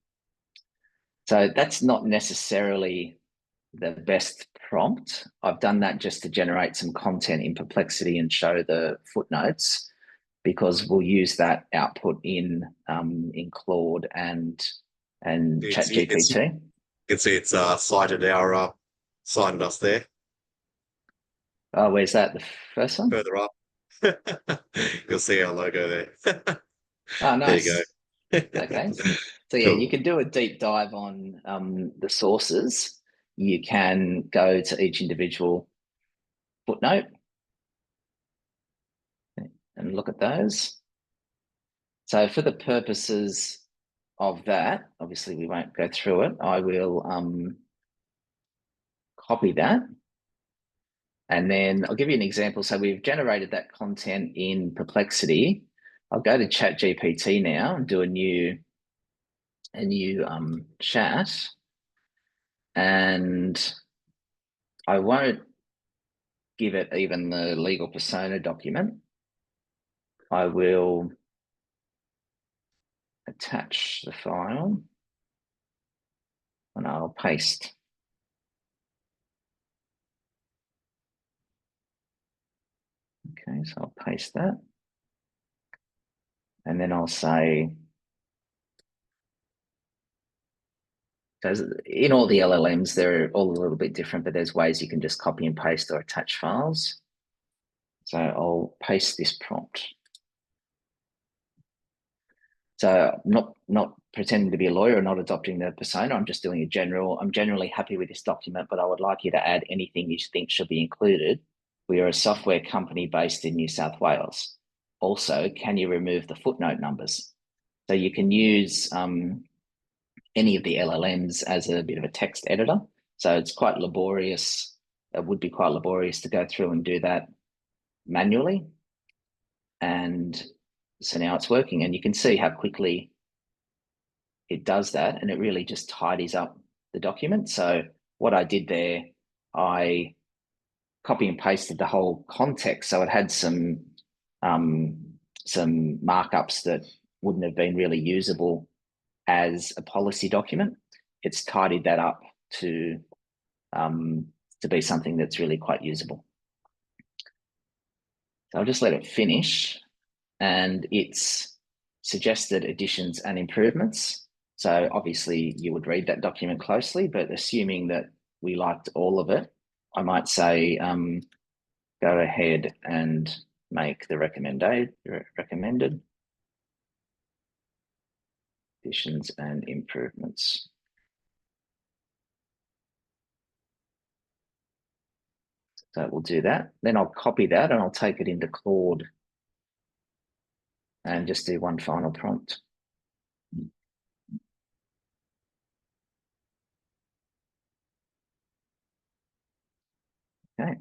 So that's not necessarily the best prompt. I've done that just to generate some content in Perplexity and show the footnotes, because we'll use that output in Claude and ChatGPT. You can see it's cited us there. Oh, where's that? The first one? Further up. You'll see our logo there. Oh, nice. There you go. Okay. So yeah, cool. You can do a deep dive on the sources. You can go to each individual footnote and look at those. So for the purposes of that, obviously we won't go through it. I will copy that. And then I'll give you an example. So we've generated that content in Perplexity. I'll go to ChatGPT now and do a new chat. And I won't give it even the legal persona document. I will attach the file and I'll paste. Okay, so I'll paste that. And then I'll say, so in all the LLMs, they're all a little bit different, but there's ways you can just copy and paste or attach files. So I'll paste this prompt. So I'm not pretending to be a lawyer or not adopting the persona. I'm just doing I'm generally happy with this document, but I would like you to add anything you think should be included. We are a software company based in New South Wales. also, can you remove the footnote numbers? So you can use any of the LLMs as a bit of a text editor. So it's quite laborious. It would be quite laborious to go through and do that manually. And so now it's working, and you can see how quickly it does that, and it really just tidies up the document. So what I did there, I copy and pasted the whole context. So it had some markups that wouldn't have been really usable as a policy document. It's tidied that up to be something that's really quite usable. So I'll just let it finish, and it's suggested additions and improvements. So obviously you would read that document closely, but assuming that we liked all of it, I might say, go ahead and make the recommended additions and improvements. So we'll do that. Then I'll copy that and I'll take it into Claude and just do one final prompt. Okay.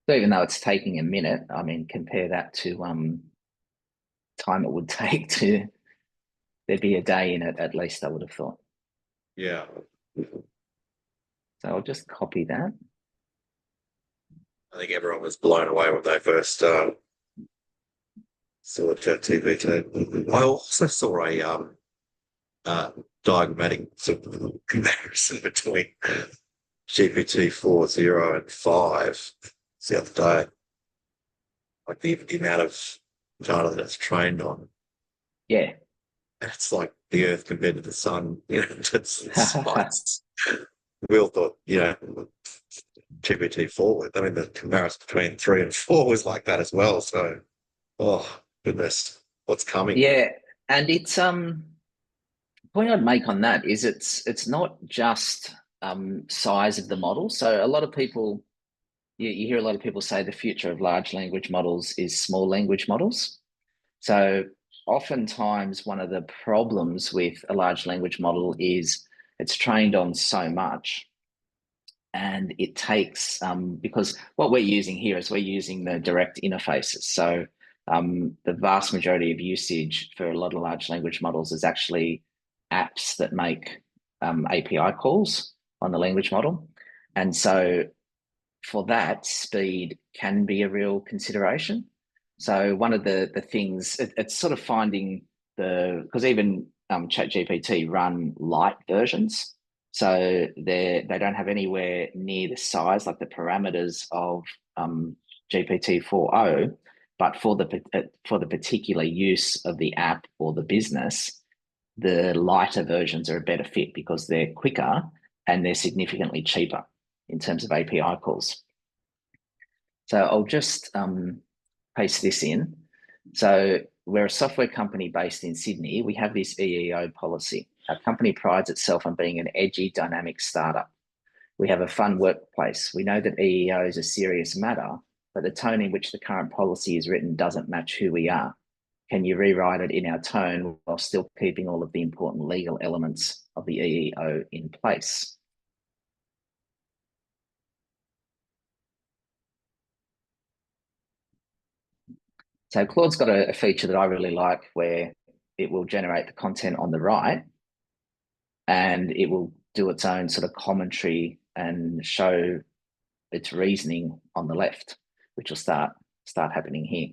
So even though it's taking a minute, I mean, compare that to time it would take to, there'd be a day in it at least, I would have thought. Yeah. So I'll just copy that. I think everyone was blown away when they first saw ChatGPT. I also saw a diagrammatic sort of comparison between GPT-4.0 and 5 the other day. Like the amount of data that it's trained on. Yeah. And it's like the Earth compared to the sun. You know, it's we all thought, you know, GPT-4. I mean, the comparison between 3 and 4 was like that as well. So, oh goodness, what's coming? Yeah, and it's point I'd make on that is it's not just size of the model. So a lot of people, you hear a lot of people say the future of large language models is small language models. So oftentimes one of the problems with a large language model is it's trained on so much, and it takes because what we're using here is we're using the direct interfaces. So the vast majority of usage for a lot of large language models is actually apps that make API calls on the language model. And so for that, speed can be a real consideration. So one of the things, it's sort of finding because even ChatGPT run light versions. So they don't have anywhere near the size, like the parameters of GPT 4.0, but for the particular use of the app or the business, the lighter versions are a better fit because they're quicker and they're significantly cheaper in terms of API calls. So I'll just paste this in. So we're a software company based in Sydney. We have this EEO policy. Our company prides itself on being an edgy, dynamic startup. We have a fun workplace. We know that EEO is a serious matter, but the tone in which the current policy is written doesn't match who we are. Can you rewrite it in our tone while still keeping all of the important legal elements of the EEO in place? So Claude's got a feature that I really like where it will generate the content on the right and it will do its own sort of commentary and show its reasoning on the left, which will start happening here.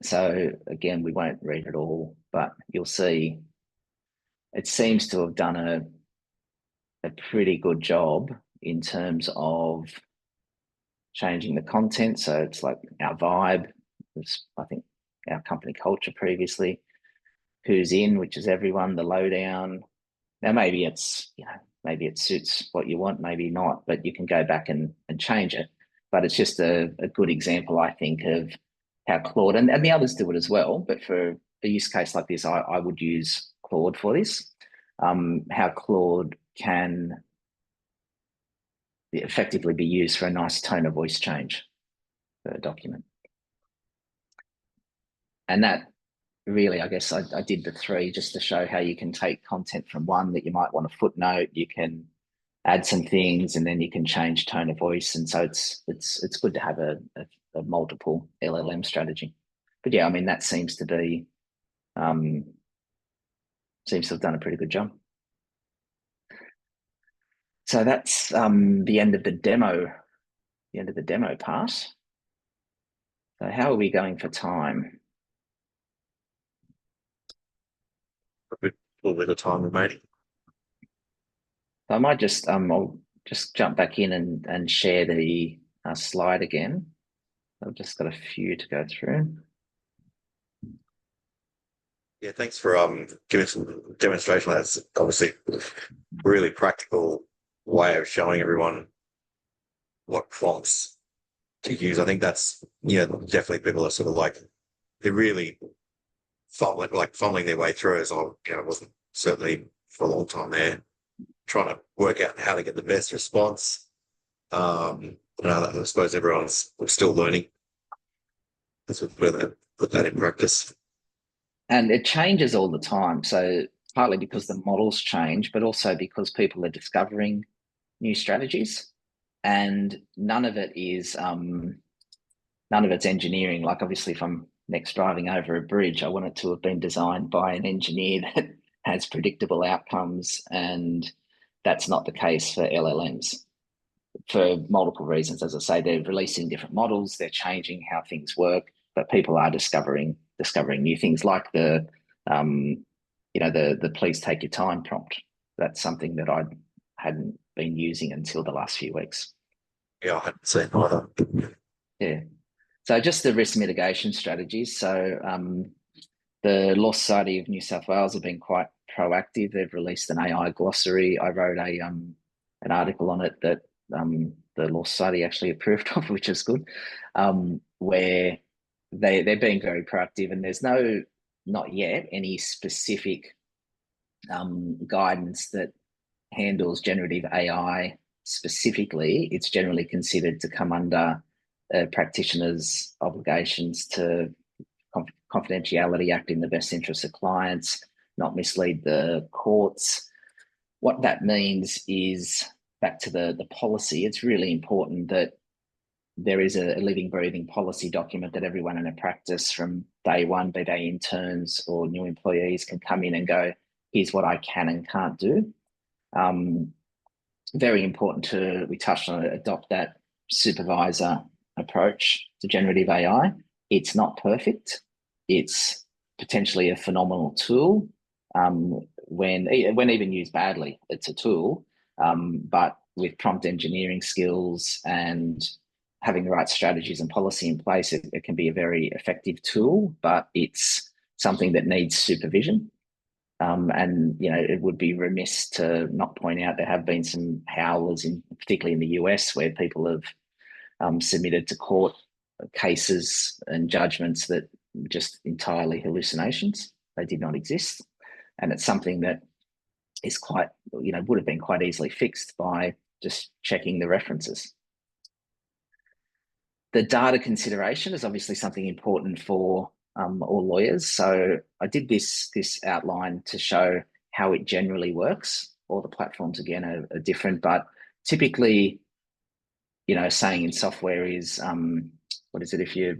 So again, we won't read it all, but you'll see it seems to have done a pretty good job in terms of changing the content. So it's like our vibe, it's, I think, our company culture previously, who's in, which is everyone, the lowdown. Now, maybe it's, maybe it suits what you want, maybe not, but you can go back and change it. But it's just a good example, I think, of how Claude, and the others do it as well, but for a use case like this, I would use Claude for this. How Claude can effectively be used for a nice tone of voice change for a document. And that really, I guess I did the three just to show how you can take content from one that you might want to footnote, you can add some things, and then you can change tone of voice. And so it's good to have a multiple LLM strategy. But yeah, I mean, that seems to have done a pretty good job. So that's the end of the demo part. So how are we going for time? A little bit of time remaining. So I might just I'll just jump back in and share the slide again. I've just got a few to go through. Yeah, thanks for giving some demonstration. That's obviously a really practical way of showing everyone what prompts to use. I think that's, definitely people are sort of like, they're really fumbling their way through, as I wasn't certainly for a long time there, trying to work out how to get the best response. I suppose everyone's still learning. That's where they put that in practice. And it changes all the time. So partly because the models change, but also because people are discovering new strategies, and none of it's engineering. Like obviously, if I'm next driving over a bridge, I want it to have been designed by an engineer that has predictable outcomes, and that's not the case for LLMs for multiple reasons. As I say, they're releasing different models, they're changing how things work, but people are discovering new things, like the please take your time prompt. That's something that I hadn't been using until the last few weeks. Yeah, I hadn't seen either. Yeah. So just the risk mitigation strategies. So the Law Society of New South Wales have been quite proactive. They've released an AI glossary. I wrote an article on it that the Law Society actually approved of, which is good, where they're being very proactive, and there's not yet any specific guidance that handles generative AI specifically. It's generally considered to come under a practitioner's obligations to confidentiality, act in the best interests of clients, not mislead the courts. What that means is, back to the policy, it's really important that there is a living, breathing policy document that everyone in a practice from day one, be they interns or new employees, can come in and go, here's what I can and can't do. Very important we touched on it, adopt that supervisor approach to generative AI. It's not perfect. It's potentially a phenomenal tool. When even used badly, it's a tool. But with prompt engineering skills and having the right strategies and policy in place, it can be a very effective tool, but it's something that needs supervision. And it would be remiss to not point out there have been some howlers, particularly in the US, where people have submitted to court cases and judgments that were just entirely hallucinations. They did not exist, and it's something that is would have been quite easily fixed by just checking the references. The data consideration is obviously something important for all lawyers. So I did this outline to show how it generally works. All the platforms, again, are different, but typically, saying in software is, what is it? If you're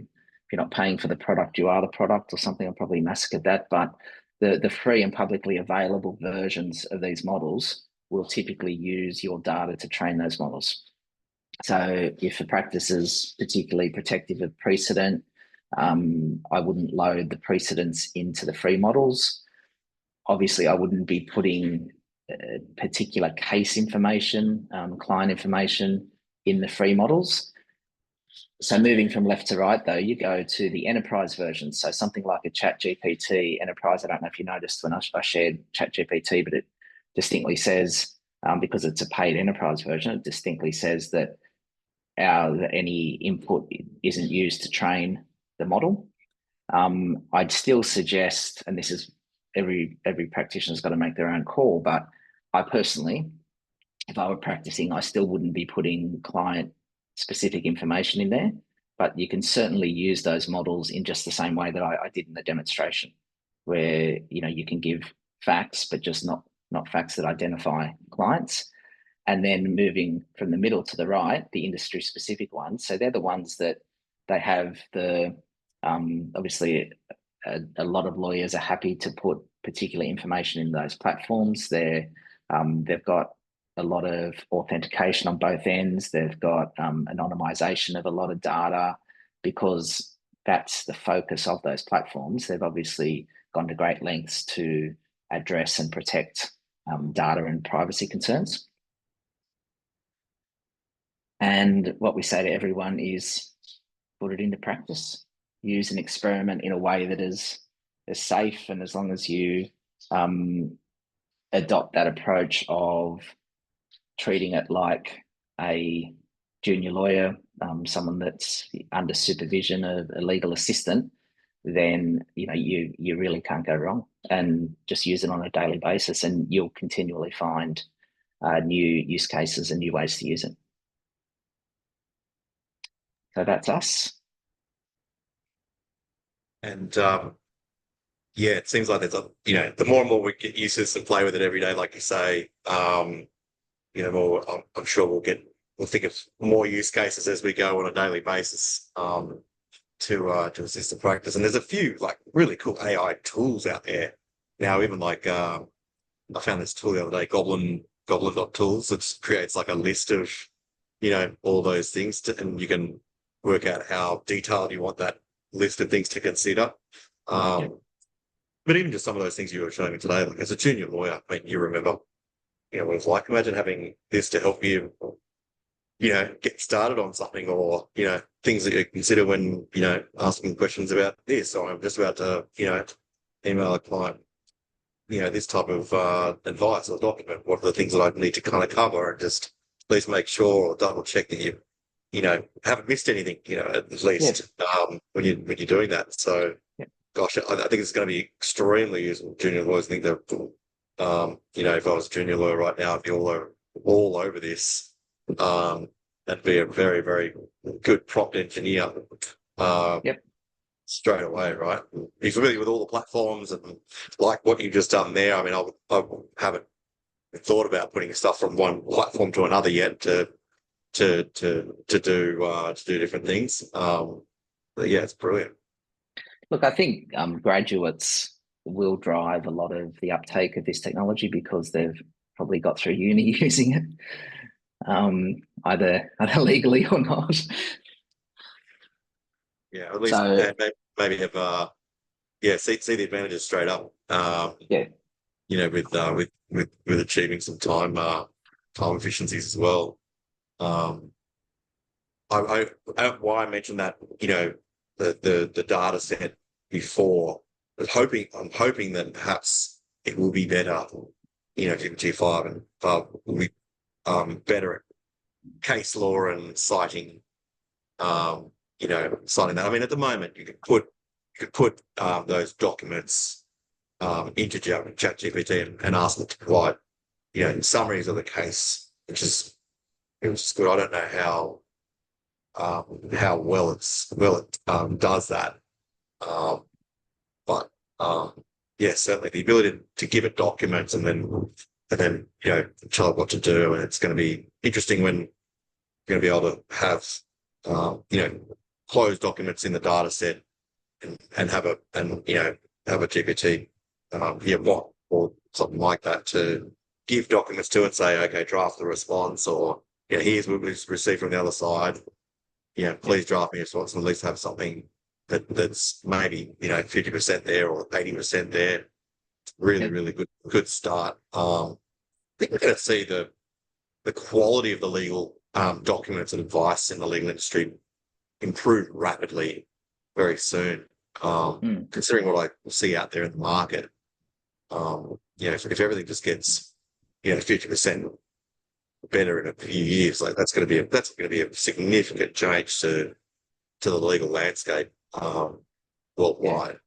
not paying for the product, you are the product, or something. I'll probably massacre that, but the free and publicly available versions of these models will typically use your data to train those models. So if a practice is particularly protective of precedent, I wouldn't load the precedents into the free models. Obviously, I wouldn't be putting particular case information, client information in the free models. So moving from left to right, though, you go to the enterprise version. So something like a ChatGPT enterprise. I don't know if you noticed when I shared ChatGPT, but it distinctly says, because it's a paid enterprise version, it distinctly says that any input isn't used to train the model. I'd still suggest, and this is every practitioner's got to make their own call, but I personally, if I were practicing, I still wouldn't be putting client specific information in there, but you can certainly use those models in just the same way that I did in the demonstration, where you can give facts, but just not facts that identify clients. And then moving from the middle to the right, the industry specific ones. So they're the ones that they have the obviously a lot of lawyers are happy to put particular information in those platforms. They've got a lot of authentication on both ends. They've got anonymization of a lot of data because that's the focus of those platforms. They've obviously gone to great lengths to address and protect data and privacy concerns. And what we say to everyone is put it into practice. Use an experiment in a way that is safe, and as long as you adopt that approach of treating it like a junior lawyer, someone that's under supervision of a legal assistant, then you really can't go wrong. And just use it on a daily basis, and you'll continually find new use cases and new ways to use it. So that's us. And yeah, it seems like there's the more and more we get used to this and play with it every day, like you say, more, I'm sure we'll think of more use cases as we go on a daily basis to assist the practice. And there's a few like really cool AI tools out there now. Even like I found this tool the other day, Goblin.tools, that creates like a list of all those things and you can work out how detailed you want that list of things to consider. But even just some of those things you were showing me today, like as a junior lawyer, I mean, you remember, what it's like. Imagine having this to help you, get started on something, or, things that you consider when, asking questions about this, or I'm just about to, email a client, this type of advice or document. What are the things that I need to kind of cover, and just at least make sure or double check that you haven't missed anything, at least when you're doing that. So, gosh, I think it's going to be extremely useful. Junior lawyers, I think they're, if I was a junior lawyer right now, I'd be all over this. That'd be a very, very good prompt engineer. Straight away, right? Be familiar with all the platforms and like what you've just done there. I mean, I haven't thought about putting stuff from one platform to another yet to do different things. But yeah, it's brilliant. Look, I think graduates will drive a lot of the uptake of this technology because they've probably got through uni using it, either legally or not. Yeah, at least maybe have see the advantages straight up. With achieving some time efficiencies as well. Why I mentioned that, the data set before, I'm hoping that perhaps it will be better, GPT-5 and will be better at case law and citing, citing that. I mean, at the moment, you could put those documents into ChatGPT and ask them to provide, summaries of the case, which is good. I don't know how well it does that, but certainly the ability to give it documents and then tell it what to do, and it's going to be interesting when you're going to be able to have closed documents in the data set and have a GPT bot or something like that to give documents to it, say, okay, draft the response, or here's what we've received from the other side. Please draft me a response, and at least have something that's maybe 50% there or 80% there. Really, really good start. I think we're going to see the quality of the legal documents and advice in the legal industry improve rapidly very soon. Considering what I see out there in the market, if everything just gets 50% better in a few years, like that's going to be a significant change to the legal landscape. worldwide.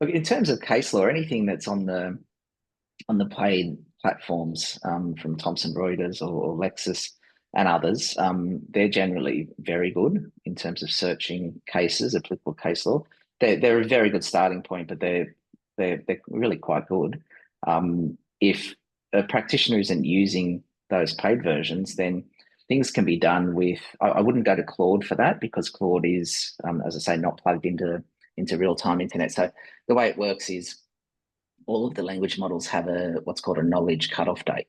Look, in terms of case law, anything that's on the paid platforms from Thomson Reuters or Lexis and others, they're generally very good in terms of searching cases, applicable case law. They're a very good starting point, but they're really quite good. If a practitioner isn't using those paid versions, then things can be done with. I wouldn't go to Claude for that, because Claude is, as I say, not plugged into real-time internet. So the way it works is all of the language models have what's called a knowledge cutoff date.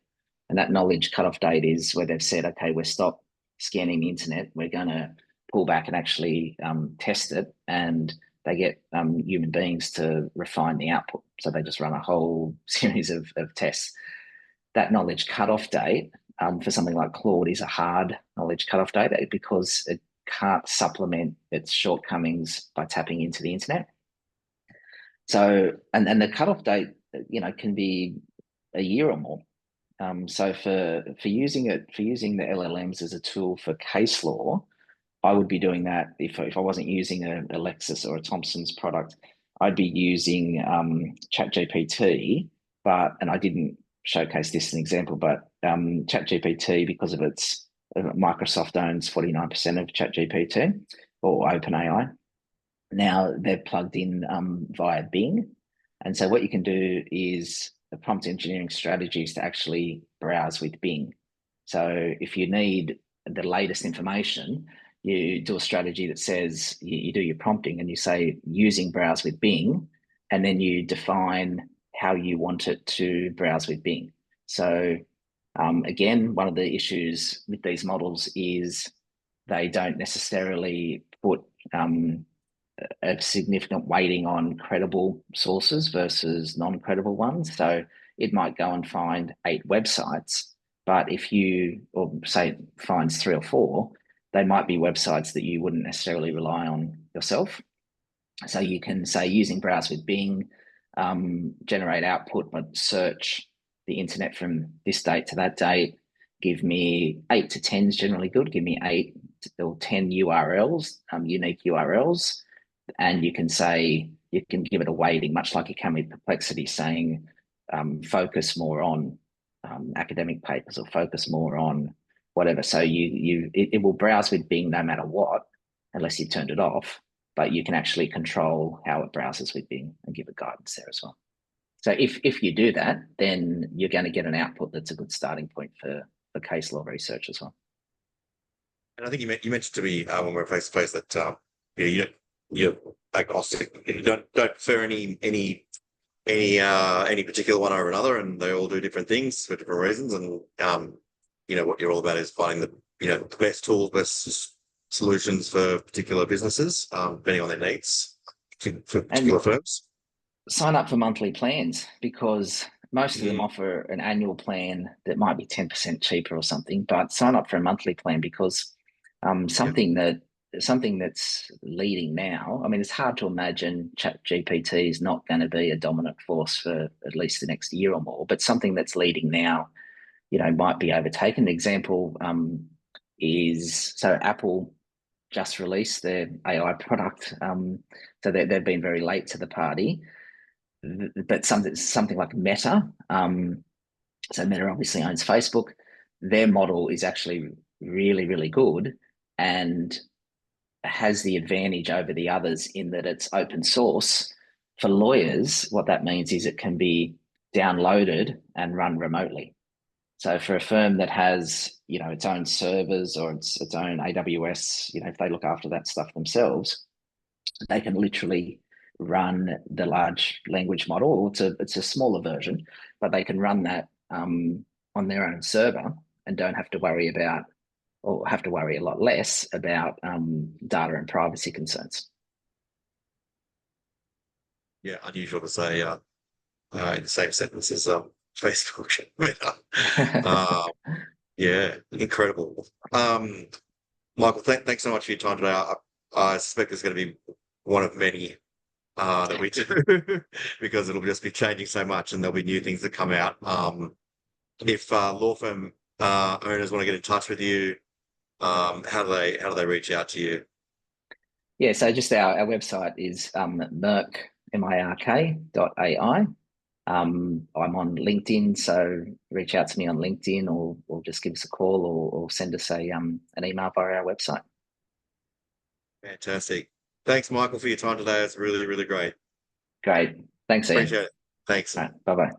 And that knowledge cutoff date is where they've said, okay, we're stop scanning the internet. We're going to pull back and actually test it. And they get human beings to refine the output. So they just run a whole series of tests. That knowledge cutoff date for something like Claude is a hard knowledge cutoff date, because it can't supplement its shortcomings by tapping into the internet. So, and the cutoff date, can be a year or more. So for using the LLMs as a tool for case law, I would be doing that if I wasn't using a Lexis or a Thomson's product. I'd be using ChatGPT, and I didn't showcase this as an example, but ChatGPT, because of its Microsoft owns 49% of ChatGPT or OpenAI. Now they're plugged in via Bing. And so what you can do is the prompt engineering strategies to actually browse with Bing. So if you need the latest information, you do a strategy that says you do your prompting and you say using browse with Bing, and then you define how you want it to browse with Bing. So again, one of the issues with these models is they don't necessarily put a significant weighting on credible sources versus non-credible ones. So it might go and find 8 websites, but if you, or say, finds 3 or 4, they might be websites that you wouldn't necessarily rely on yourself. So you can say, using browse with Bing, generate output, but search the internet from this date to that date. Give me 8 to 10 is generally good. Give me 8 or 10 URLs, unique URLs. And you can say, you can give it a weighting, much like you can with Perplexity, saying focus more on academic papers or focus more on whatever. So it will browse with Bing no matter what, unless you turned it off, but you can actually control how it browses with Bing and give it guidance there as well. So if you do that, then you're going to get an output that's a good starting point for case law research as well. And I think you mentioned to me when we were face to face that you're agnostic. You don't prefer any particular one over another, and they all do different things for different reasons. And what you're all about is finding the best tools, best solutions for particular businesses, depending on their needs for particular firms. Sign up for monthly plans, because most of them offer an annual plan that might be 10% cheaper or something, but sign up for a monthly plan, because something that's leading now. I mean, it's hard to imagine ChatGPT is not going to be a dominant force for at least the next year or more, but something that's leading now, might be overtaken. An example is, so Apple just released their AI product. So they've been very late to the party, but something like Meta. So Meta obviously owns Facebook. Their model is actually really, really good, and has the advantage over the others in that it's open source. For lawyers, what that means is it can be downloaded and run remotely. So for a firm that has, its own servers or its own AWS, if they look after that stuff themselves, they can literally run the large language model. It's a smaller version, but they can run that on their own server and don't have to worry about, or have to worry a lot less about data and privacy concerns. Yeah, unusual to say in the same sentence as Facebook. Yeah, incredible. Michael, thanks so much for your time today. I suspect it's going to be one of many that we do because it'll just be changing so much, and there'll be new things that come out. If law firm owners want to get in touch with you, how do they reach out to you? Yeah, so just our website is Mirk, MIRK.ai. I'm on LinkedIn, so reach out to me on LinkedIn or just give us a call or send us an email via our website. Fantastic. Thanks, Michael, for your time today. It's really, really great. Great. Thanks, Ian. Appreciate it. Thanks. All right. Bye-bye.